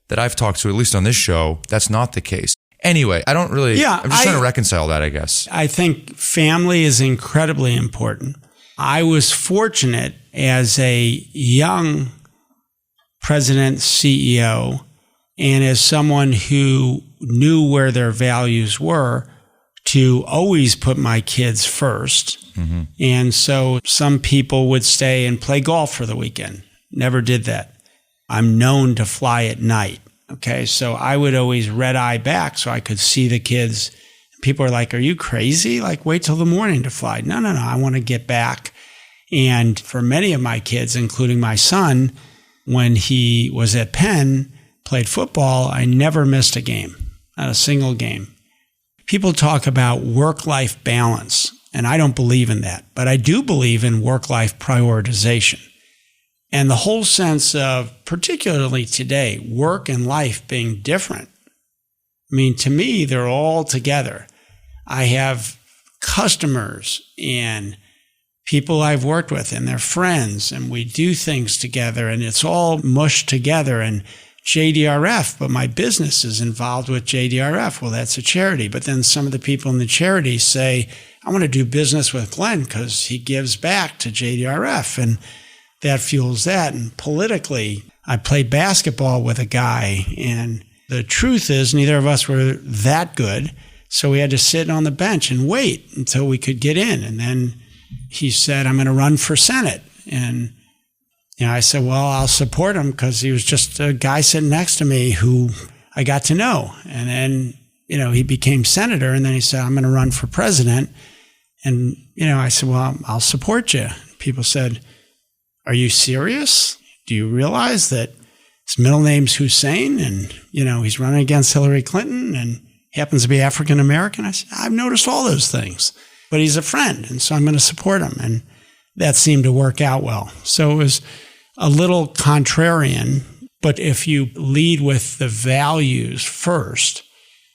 that I've talked to, at least on this show, that's not the case. Anyway, I don't really, I'm just trying to reconcile that, I guess. I think family is incredibly important. I was fortunate as a young president, CEO, and as someone who knew where their values were, to always put my kids first. Mm-hmm. And so some people would stay and play golf for the weekend. Never did that. I'm known to fly at night. Okay. So I would always red eye back so I could see the kids. People are like, are you crazy? Like, wait till the morning to fly. No. I want to get back. And for many of my kids, including my son, when he was at Penn, played football, I never missed a game, not a single game. People talk about work-life balance, and I don't believe in that, but I do believe in work-life prioritization. And the whole sense of, particularly today, work and life being different. I mean, to me, they're all together. I have customers and people I've worked with and their friends, and we do things together, and it's all mushed together. And JDRF, but my business is involved with JDRF. Well, that's a charity. But then some of the people in the charity say, I want to do business with Glen because he gives back to JDRF, and that fuels that. And politically, I played basketball with a guy, and the truth is neither of us were that good. So we had to sit on the bench and wait until we could get in. And then he said, I'm going to run for Senate. And I said, well, I'll support him because he was just a guy sitting next to me who I got to know. And then, he became senator. And then he said, I'm going to run for president. And, I said, well, I'll support you. People said, are you serious? Do you realize that his middle name's Hussein and, he's running against Hillary Clinton and happens to be African American? I said, I've noticed all those things, but he's a friend. And so I'm going to support him. And that seemed to work out well. So it was a little contrarian, but if you lead with the values first,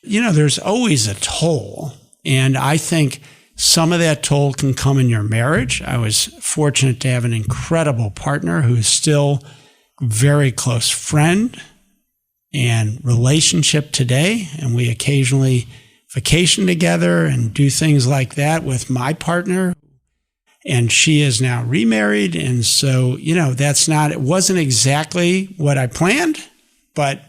there's always a toll. And I think some of that toll can come in your marriage. I was fortunate to have an incredible partner who is still a very close friend and relationship today. And we occasionally vacation together and do things like that with my partner. And she is now remarried. And so, it wasn't exactly what I planned, but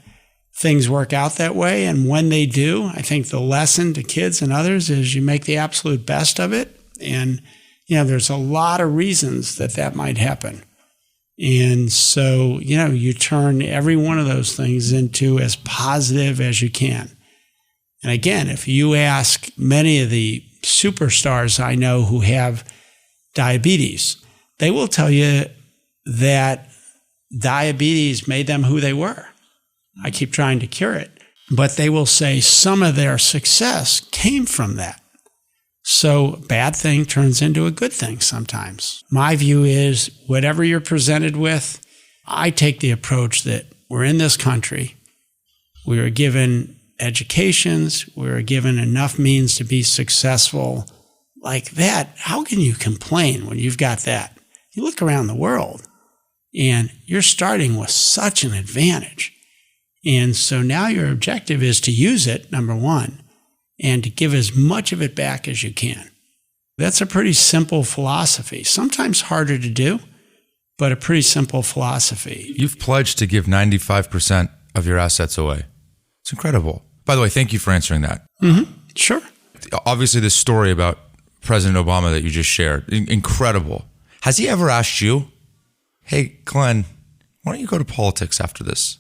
things work out that way. And when they do, I think the lesson to kids and others is you make the absolute best of it. And, there's a lot of reasons that might happen. And so, you turn every one of those things into as positive as you can. And again, if you ask many of the superstars I know who have diabetes, they will tell you that diabetes made them who they were. I keep trying to cure it, but they will say some of their success came from that. So bad thing turns into a good thing sometimes. My view is whatever you're presented with, I take the approach that we're in this country. We are given educations. We are given enough means to be successful. Like that, how can you complain when you've got that? You look around the world and you're starting with such an advantage. And so now your objective is to use it, number one, and to give as much of it back as you can. That's a pretty simple philosophy, sometimes harder to do, but a pretty simple philosophy. You've pledged to give 95% of your assets away. It's incredible. By the way, thank you for answering that. Mm-hmm. Sure. Obviously, this story about President Obama that you just shared, incredible. Has he ever asked you, hey, Glen, why don't you go to politics after this?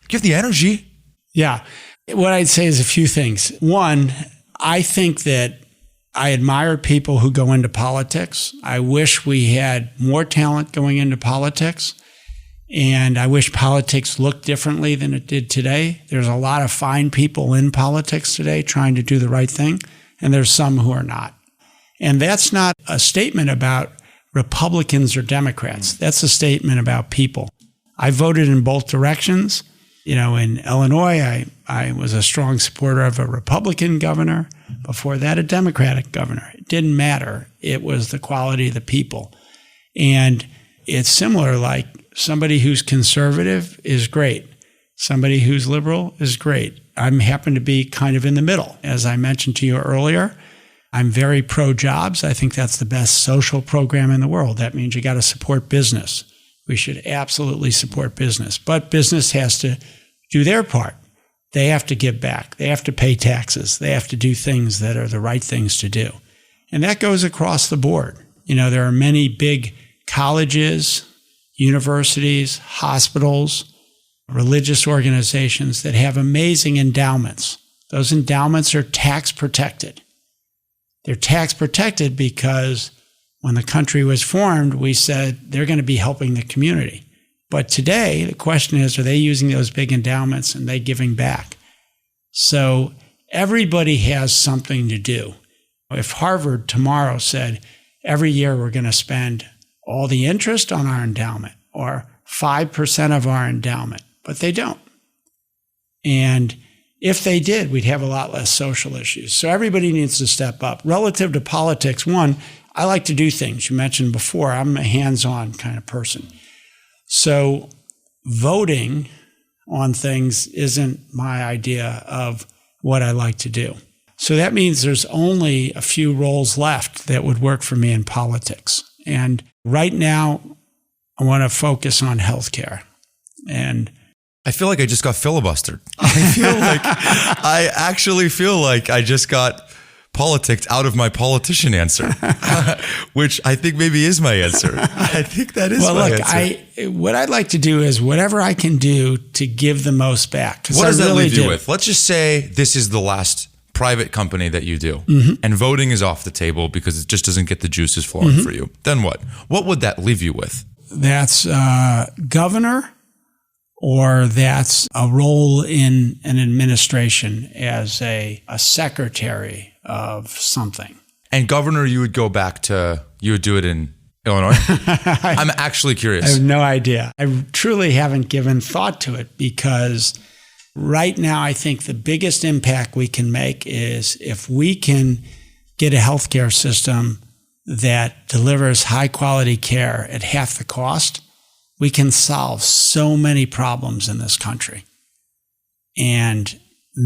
You have the energy. Yeah. What I'd say is a few things. One, I think that I admire people who go into politics. I wish we had more talent going into politics. And I wish politics looked differently than it did today. There's a lot of fine people in politics today trying to do the right thing, and there's some who are not. And that's not a statement about Republicans or Democrats. That's a statement about people. I voted in both directions. In Illinois, I was a strong supporter of a Republican governor. Before that, a Democratic governor. It didn't matter. It was the quality of the people. And it's similar, like somebody who's conservative is great. Somebody who's liberal is great. I happen to be kind of in the middle. As I mentioned to you earlier, I'm very pro-jobs. I think that's the best social program in the world. That means you got to support business. We should absolutely support business. But business has to do their part. they have to give back. They have to pay taxes. They have to do things that are the right things to do. And that goes across the board. There are many big colleges, universities, hospitals, religious organizations that have amazing endowments. Those endowments are tax protected. They're tax protected because when the country was formed, we said they're going to be helping the community. But today, the question is, are they using those big endowments and they giving back? So everybody has something to do. If Harvard tomorrow said, every year we're going to spend all the interest on our endowment or 5% of our endowment, but they don't. And if they did, we'd have a lot less social issues. So everybody needs to step up. Relative to politics, one, I like to do things. You mentioned before, I'm a hands-on kind of person. So voting on things isn't my idea of what I like to do. So that means there's only a few roles left that would work for me in politics. And right now, I want to focus on healthcare. And I feel like I just got filibustered. I actually feel like I just got politicked out of my politician answer, which I think maybe is my answer. I think that is my answer. What I'd like to do is whatever I can do to give the most back. What does that leave you with? Let's just say this is the last private company that you do, and voting is off the table because it just doesn't get the juices flowing for you. Then what? What would that leave you with? That's governor, or that's a role in an administration as a secretary of something. And governor, you would go back to, you would do it in Illinois? I'm actually curious. I have no idea. I truly haven't given thought to it because right now I think the biggest impact we can make is if we can get a healthcare system that delivers high quality care at half the cost, we can solve so many problems in this country. And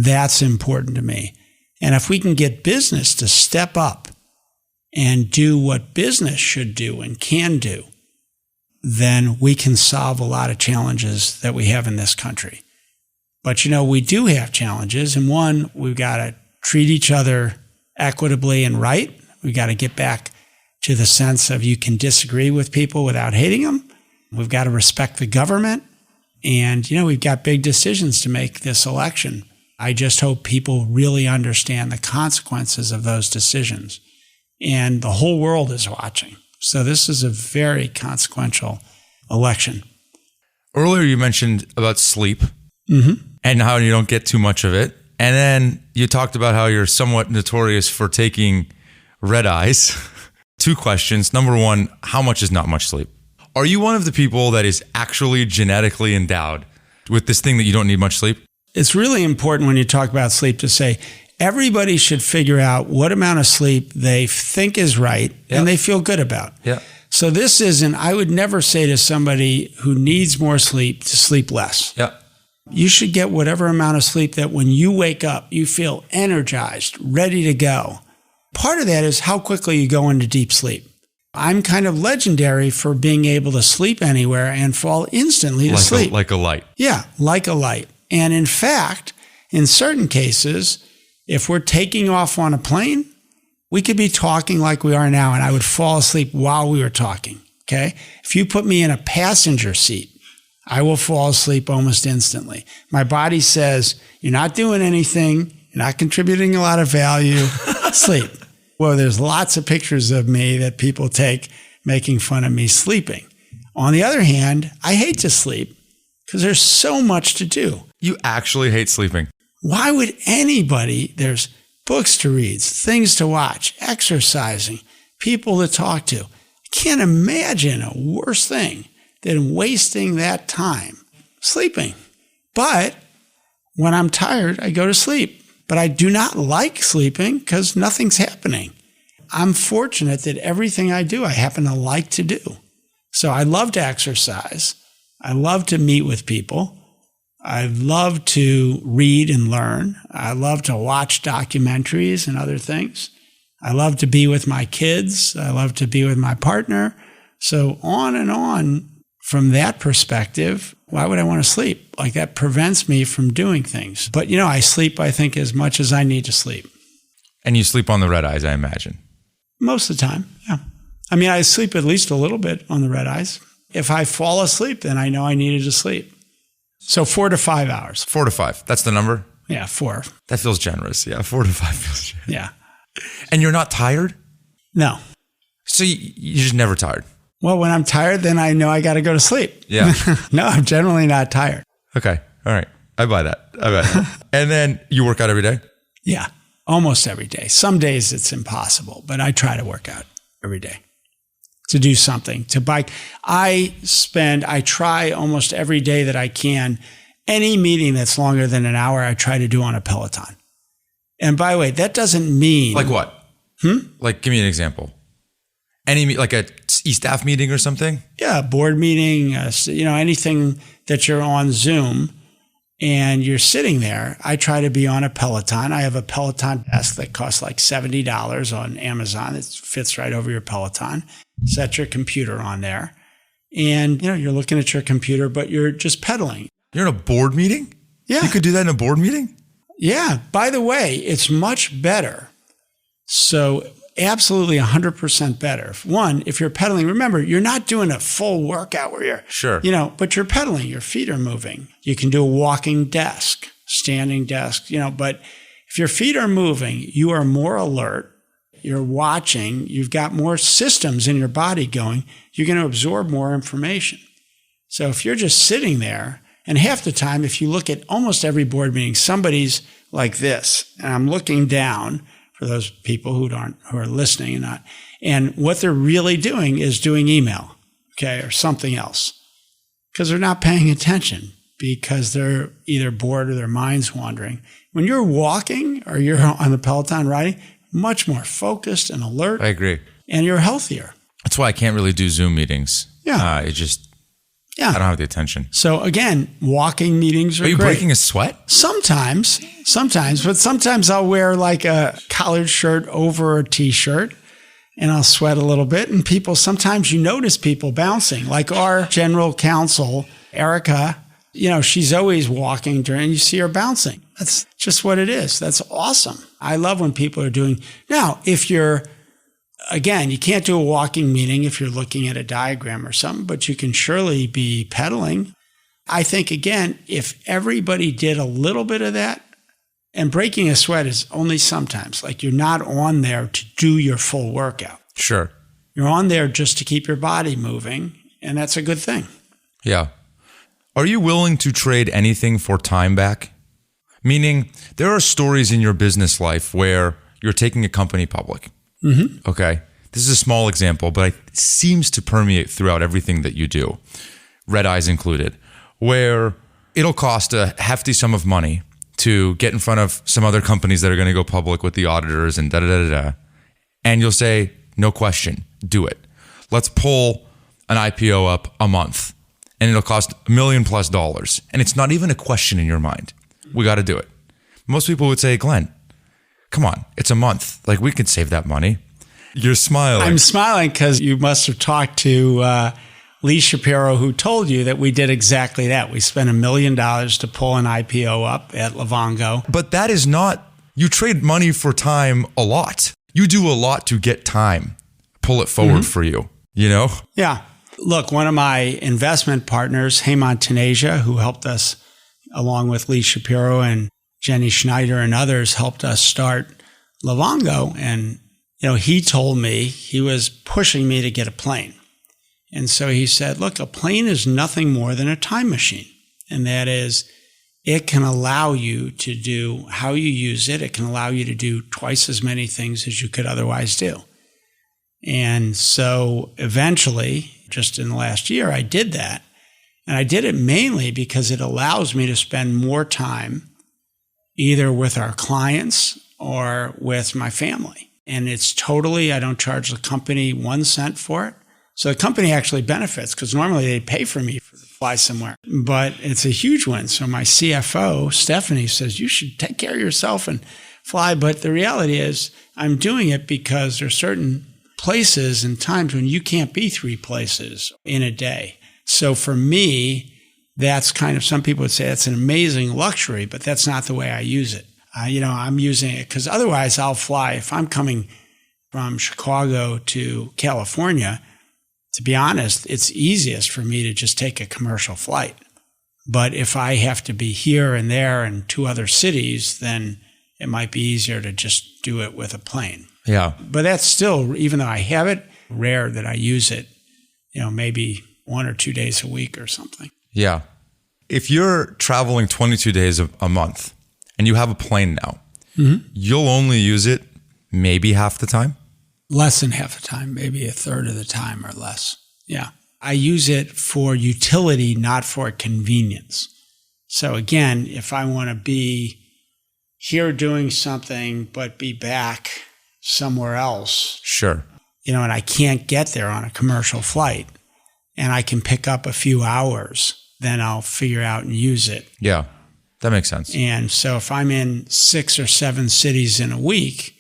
that's important to me. And if we can get business to step up and do what business should do and can do, then we can solve a lot of challenges that we have in this country. But, we do have challenges. And one, we've got to treat each other equitably and right. We've got to get back to the sense of you can disagree with people without hating them. We've got to respect the government. And, we've got big decisions to make this election. I just hope people really understand the consequences of those decisions. And the whole world is watching. So this is a very consequential election. Earlier, you mentioned about sleep and how you don't get too much of it. And then you talked about how you're somewhat notorious for taking red eyes. Two questions. Number one, how much is not much sleep? Are you one of the people that is actually genetically endowed with this thing that you don't need much sleep? It's really important when you talk about sleep to say everybody should figure out what amount of sleep they think is right and they feel good about. Yeah. So this isn't, I would never say to somebody who needs more sleep to sleep less. Yeah. You should get whatever amount of sleep that when you wake up, you feel energized, ready to go. Part of that is how quickly you go into deep sleep. I'm kind of legendary for being able to sleep anywhere and fall instantly to sleep. Like a light. Yeah, like a light. And in fact, in certain cases, if we're taking off on a plane, we could be talking like we are now, and I would fall asleep while we were talking, okay? If you put me in a passenger seat, I will fall asleep almost instantly. My body says, you're not doing anything, you're not contributing a lot of value, sleep. Well, there's lots of pictures of me that people take making fun of me sleeping. On the other hand, I hate to sleep because there's so much to do. You actually hate sleeping. Why would anybody, there's books to read, things to watch, exercising, people to talk to. I can't imagine a worse thing than wasting that time sleeping. But when I'm tired, I go to sleep. But I do not like sleeping because nothing's happening. I'm fortunate that everything I do, I happen to like to do. So I love to exercise. I love to meet with people. I love to read and learn. I love to watch documentaries and other things. I love to be with my kids. I love to be with my partner. So on and on from that perspective, why would I want to sleep? Like that prevents me from doing things. But, I sleep, I think, as much as I need to sleep. And you sleep on the red eyes, I imagine. Most of the time, yeah. I mean, I sleep at least a little bit on the red eyes. If I fall asleep, then I know I needed to sleep. So 4 to 5 hours. 4 to 5. That's the number? Yeah, 4. That feels generous. Yeah, 4 to 5 feels generous. Yeah. And you're not tired? No. So you're just never tired? Well, when I'm tired, then I know I got to go to sleep. Yeah. No, I'm generally not tired. Okay. All right. I buy that. And then you work out every day? Yeah, almost every day. Some days it's impossible, but I try to work out every day to do something, to bike. I try almost every day that I can. Any meeting that's longer than an hour, I try to do on a Peloton. And by the way, that doesn't mean... Like what? Like, give me an example. Like a e-staff meeting or something? Yeah, board meeting, anything that you're on Zoom and you're sitting there. I try to be on a Peloton. I have a Peloton desk that costs like $70 on Amazon. It fits right over your Peloton. Set your computer on there. And, you're looking at your computer, but you're just pedaling. You're in a board meeting? Yeah. You could do that in a board meeting? Yeah. By the way, it's much better. So absolutely 100% better. One, if you're pedaling, remember, you're not doing a full workout where you're, sure, but you're pedaling, your feet are moving. You can do a walking desk, standing desk, but if your feet are moving, you are more alert. You're watching, you've got more systems in your body going. You're going to absorb more information. So if you're just sitting there, and half the time, if you look at almost every board meeting, somebody's like this, and I'm looking down for those people who are listening and not. And what they're really doing is doing email, or something else, because they're not paying attention because they're either bored or their mind's wandering. When you're walking or you're on the Peloton riding, much more focused and alert. I agree. And you're healthier. That's why I can't really do Zoom meetings. Yeah. I don't have the attention. So again, walking meetings are you great. Breaking a sweat? Sometimes, but sometimes I'll wear like a collared shirt over a t-shirt and I'll sweat a little bit. And sometimes you notice people bouncing, like our general counsel, Erica, she's always walking and you see her bouncing. That's just what it is. That's awesome. I love when people are doing. Now, again, you can't do a walking meeting if you're looking at a diagram or something, but you can surely be pedaling. I think, again, if everybody did a little bit of that, and breaking a sweat is only sometimes, like you're not on there to do your full workout. Sure. You're on there just to keep your body moving, and that's a good thing. Yeah. Are you willing to trade anything for time back? Meaning, there are stories in your business life where you're taking a company public. Mm-hmm. Okay. This is a small example, but it seems to permeate throughout everything that you do, red eyes included, where it'll cost a hefty sum of money to get in front of some other companies that are going to go public with the auditors and da-da-da-da-da. And you'll say, no question, do it. Let's pull an IPO up a month and it'll cost $1 million+. And it's not even a question in your mind. We got to do it. Most people would say, Glenn, come on, it's a month. Like, we could save that money. You're smiling. I'm smiling because you must have talked to Lee Shapiro, who told you that we did exactly that. We spent $1 million to pull an IPO up at Livongo. But that is not, you trade money for time a lot. You do a lot to get time, pull it forward for you, Yeah. Look, one of my investment partners, Hemant Taneja, who helped us along with Lee Shapiro and Jenny Schneider and others, helped us start Livongo. And, he told me he was pushing me to get a plane. And so he said, look, a plane is nothing more than a time machine. And that is, it can allow you to do how you use it. It can allow you to do twice as many things as you could otherwise do. And so eventually, just in the last year, I did that. And I did it mainly because it allows me to spend more time either with our clients or with my family. And it's totally, I don't charge the company 1 cent for it. So the company actually benefits because normally they pay for me to fly somewhere. But it's a huge win. So my CFO, Stephanie, says, you should take care of yourself and fly. But the reality is I'm doing it because there's certain places and times when you can't be 3 places in a day. So for me, that's kind of, some people would say that's an amazing luxury, but that's not the way I use it. I'm using it because otherwise I'll fly. If I'm coming from Chicago to California, to be honest, it's easiest for me to just take a commercial flight. But if I have to be here and there and 2 other cities, then it might be easier to just do it with a plane. Yeah. But that's still, even though I have it, rare that I use it, maybe 1 or 2 days a week or something. Yeah. If you're traveling 22 days a month and you have a plane now, you'll only use it maybe half the time? Less than half the time, maybe a third of the time or less. Yeah. I use it for utility, not for convenience. So again, if I want to be here doing something, but be back somewhere else. Sure. And I can't get there on a commercial flight and I can pick up a few hours, then I'll figure out and use it. Yeah, that makes sense. And so if I'm in 6 or 7 cities in a week,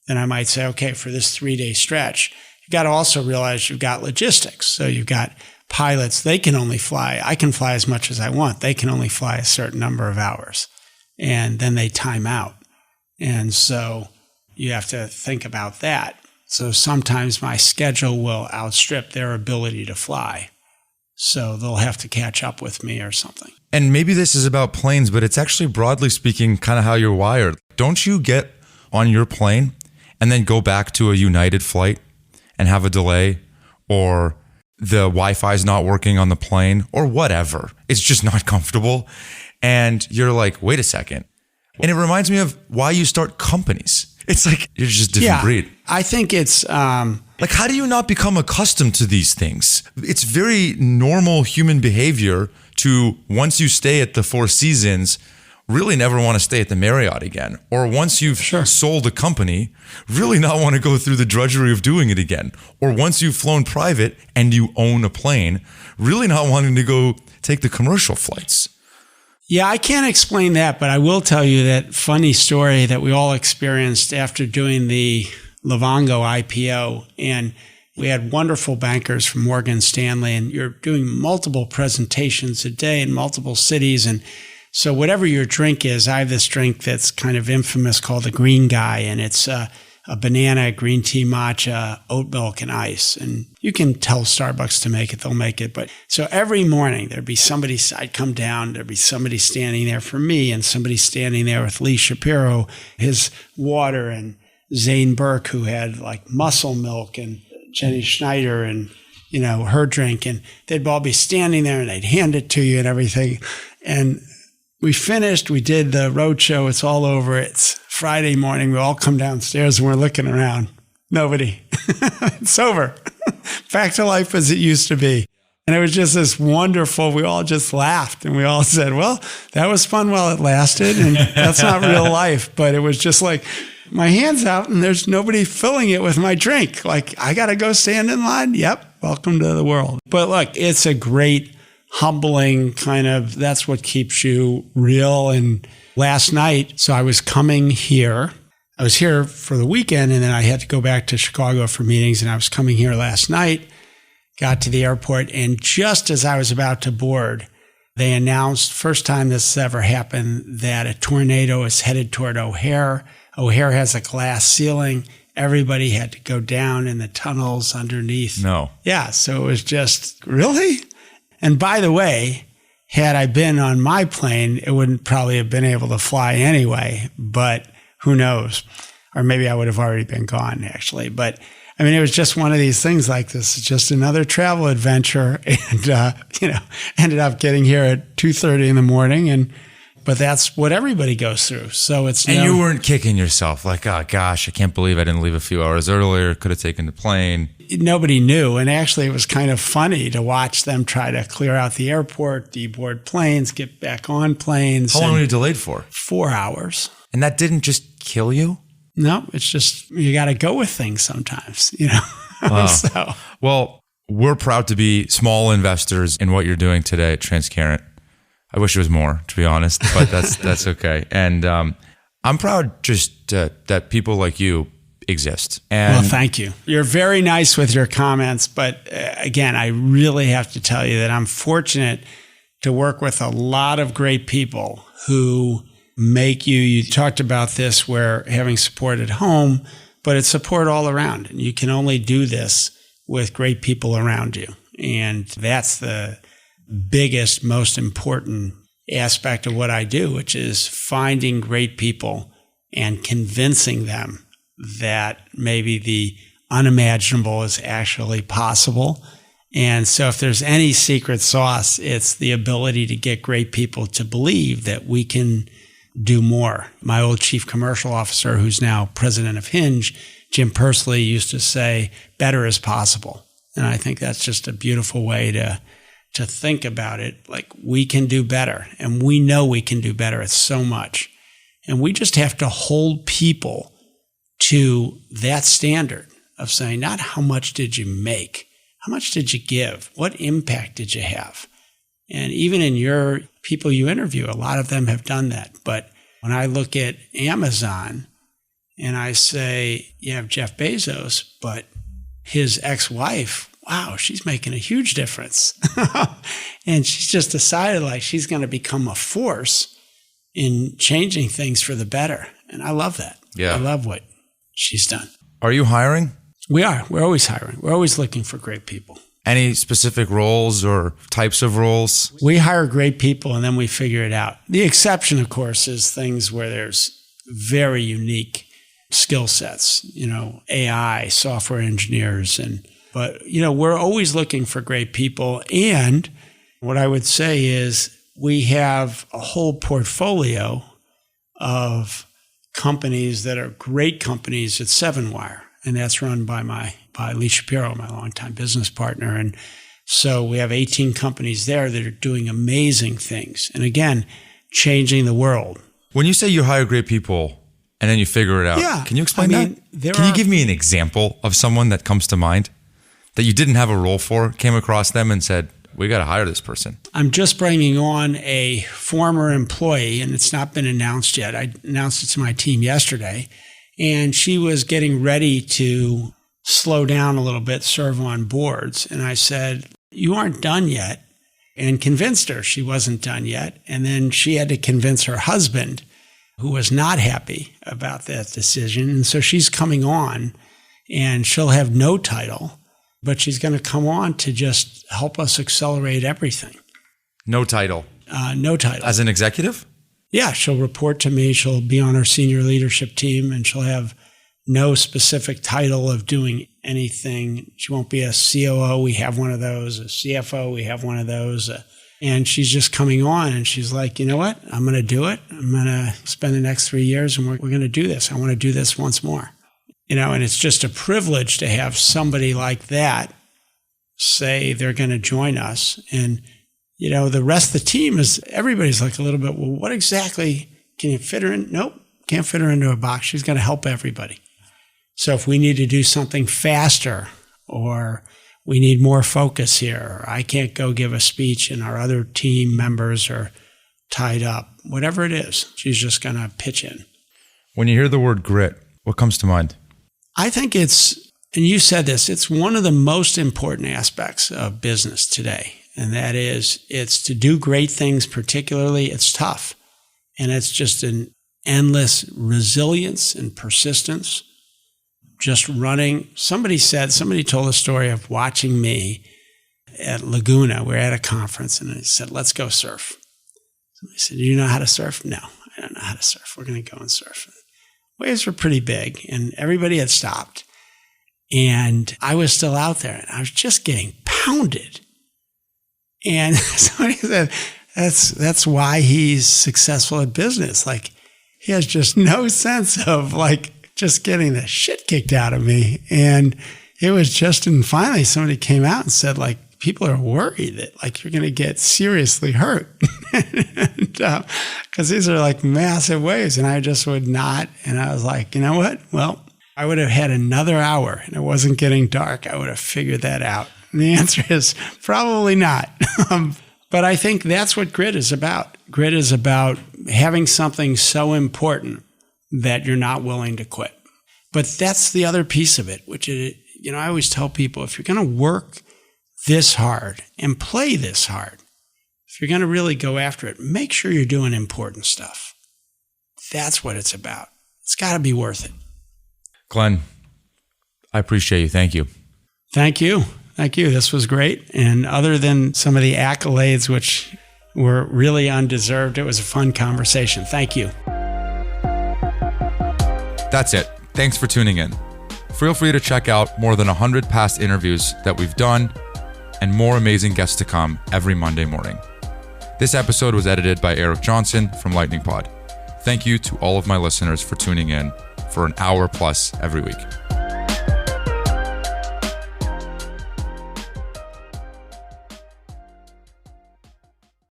then I might say, okay, for this 3-day stretch, you've got to also realize you've got logistics. So you've got pilots, they can only fly. I can fly as much as I want. They can only fly a certain number of hours. And then they time out. And so you have to think about that. So sometimes my schedule will outstrip their ability to fly. So they'll have to catch up with me or something. And maybe this is about planes, but it's actually broadly speaking kind of how you're wired. Don't you get on your plane and then go back to a United flight and have a delay, or the Wi-Fi is not working on the plane, or whatever? It's just not comfortable. And you're like, wait a second. And it reminds me of why you start companies. It's like you're just a different breed. I think it's like, how do you not become accustomed to these things? It's very normal human behavior to, once you stay at the Four Seasons, really never want to stay at the Marriott again. Or once you've sold a company, really not want to go through the drudgery of doing it again. Or once you've flown private and you own a plane, really not wanting to go take the commercial flights. Yeah, I can't explain that, but I will tell you that funny story that we all experienced after doing the Livongo IPO. And we had wonderful bankers from Morgan Stanley, and you're doing multiple presentations a day in multiple cities. And so whatever your drink is, I have this drink that's kind of infamous called the Green Guy, and it's a banana, green tea, matcha, oat milk, and ice. And you can tell Starbucks to make it, they'll make it. But so every morning there'd be somebody, I'd come down, there'd be somebody standing there for me and somebody standing there with Lee Shapiro, his water, and Zane Burke, who had like muscle milk, and Jenny Schneider and, her drink. And they'd all be standing there and they'd hand it to you and everything. And we finished, we did the road show. It's all over. It's Friday morning. We all come downstairs and we're looking around. Nobody. It's over. Back to life as it used to be. And it was just this wonderful, we all just laughed and we all said, well, that was fun while it lasted. And that's not real life. But it was just like, my hand's out and there's nobody filling it with my drink. Like, I got to go stand in line. Yep. Welcome to the world. But look, it's a great, humbling kind of, that's what keeps you real. And last night, so I was coming here. I was here for the weekend and then I had to go back to Chicago for meetings, and I was coming here last night, got to the airport, and just as I was about to board, they announced, first time this has ever happened, that a tornado is headed toward O'Hare. O'Hare has a glass ceiling. Everybody had to go down in the tunnels underneath. No. Yeah, so it was just, really? And by the way, had I been on my plane, it wouldn't probably have been able to fly anyway, but who knows? Or maybe I would have already been gone, actually. But I mean, it was just one of these things like this. It's just another travel adventure. And, ended up getting here at 2:30 in the morning. But that's what everybody goes through. So it's And you weren't kicking yourself like, oh gosh, I can't believe I didn't leave a few hours earlier. Could have taken the plane. Nobody knew. And actually, it was kind of funny to watch them try to clear out the airport, deboard planes, get back on planes. How long were you delayed for? 4 hours. And that didn't just kill you? No, it's just, you got to go with things sometimes, Wow. Well, we're proud to be small investors in what you're doing today at Transcarent. I wish it was more, to be honest, but that's okay. And I'm proud just that people like you exist. Well, thank you. You're very nice with your comments, but again, I really have to tell you that I'm fortunate to work with a lot of great people who make you talked about this, where having support at home, but it's support all around. And you can only do this with great people around you. And that's the biggest, most important aspect of what I do, which is finding great people and convincing them that maybe the unimaginable is actually possible. And so if there's any secret sauce, it's the ability to get great people to believe that we can do more. My old chief commercial officer, who's now president of Hinge, Jim Pursley, used to say, better is possible. And I think that's just a beautiful way to think about it. Like, we can do better, and we know we can do better at so much. And we just have to hold people to that standard of saying, not how much did you make, how much did you give, what impact did you have? And even in your people you interview, a lot of them have done that. But when I look at Amazon and I say, you have Jeff Bezos, but his ex-wife, wow, she's making a huge difference. And she's just decided like she's going to become a force in changing things for the better. And I love that. Yeah. I love what she's done. Are you hiring? We are. We're always hiring. We're always looking for great people. Any specific roles or types of roles? We hire great people and then we figure it out. The exception, of course, is things where there's very unique skill sets, AI, software engineers. But we're always looking for great people. And what I would say is we have a whole portfolio of companies that are great companies at 7Wire. And that's run by Lee Shapiro, my longtime business partner. And so we have 18 companies there that are doing amazing things. And again, changing the world. When you say you hire great people and then you figure it out, can you explain that? Can you give me an example of someone that comes to mind that you didn't have a role for, came across them and said, we got to hire this person? I'm just bringing on a former employee, and it's not been announced yet. I announced it to my team yesterday. And she was getting ready to slow down a little bit, serve on boards. And I said, you aren't done yet, and convinced her she wasn't done yet. And then she had to convince her husband, who was not happy about that decision. And so she's coming on, and she'll have no title, but she's going to come on to just help us accelerate everything. No title? No title. As an executive? Yeah, she'll report to me. She'll be on our senior leadership team, and she'll have no specific title of doing anything. She won't be a COO. We have one of those. A CFO. We have one of those. And she's just coming on, and she's like, you know what? I'm going to do it. I'm going to spend the next 3 years, and we're going to do this. I want to do this once more. And it's just a privilege to have somebody like that say they're going to join us. And the rest of the team everybody's like a little bit, well, what exactly can you fit her in? Nope, can't fit her into a box. She's going to help everybody. So if we need to do something faster, or we need more focus here, or I can't go give a speech and our other team members are tied up, whatever it is, she's just going to pitch in. When you hear the word grit, what comes to mind? I think and you said this, it's one of the most important aspects of business today. And that is, it's to do great things, particularly, it's tough. And it's just an endless resilience and persistence, just running. Somebody told a story of watching me at Laguna. We're at a conference, and they said, let's go surf. Somebody said, do you know how to surf? No, I don't know how to surf. We're going to go and surf. Waves were pretty big, and everybody had stopped. And I was still out there, and I was just getting pounded. And somebody said, that's why he's successful at business. Like, he has just no sense of just getting the shit kicked out of me. And it was and finally somebody came out and said, people are worried that you're going to get seriously hurt. Because these are massive waves, and I just would not. And I was like, you know what? Well, I would have had another hour and it wasn't getting dark. I would have figured that out. And the answer is probably not. But I think that's what grit is about. Grit is about having something so important that you're not willing to quit. But that's the other piece of it, which I always tell people, if you're going to work this hard and play this hard, if you're going to really go after it, make sure you're doing important stuff. That's what it's about. It's got to be worth it. Glen, I appreciate you. Thank you. Thank you. Thank you. This was great. And other than some of the accolades, which were really undeserved, it was a fun conversation. Thank you. That's it. Thanks for tuning in. Feel free to check out more than 100 past interviews that we've done and more amazing guests to come every Monday morning. This episode was edited by Eric Johnson from Lightning Pod. Thank you to all of my listeners for tuning in for an hour plus every week.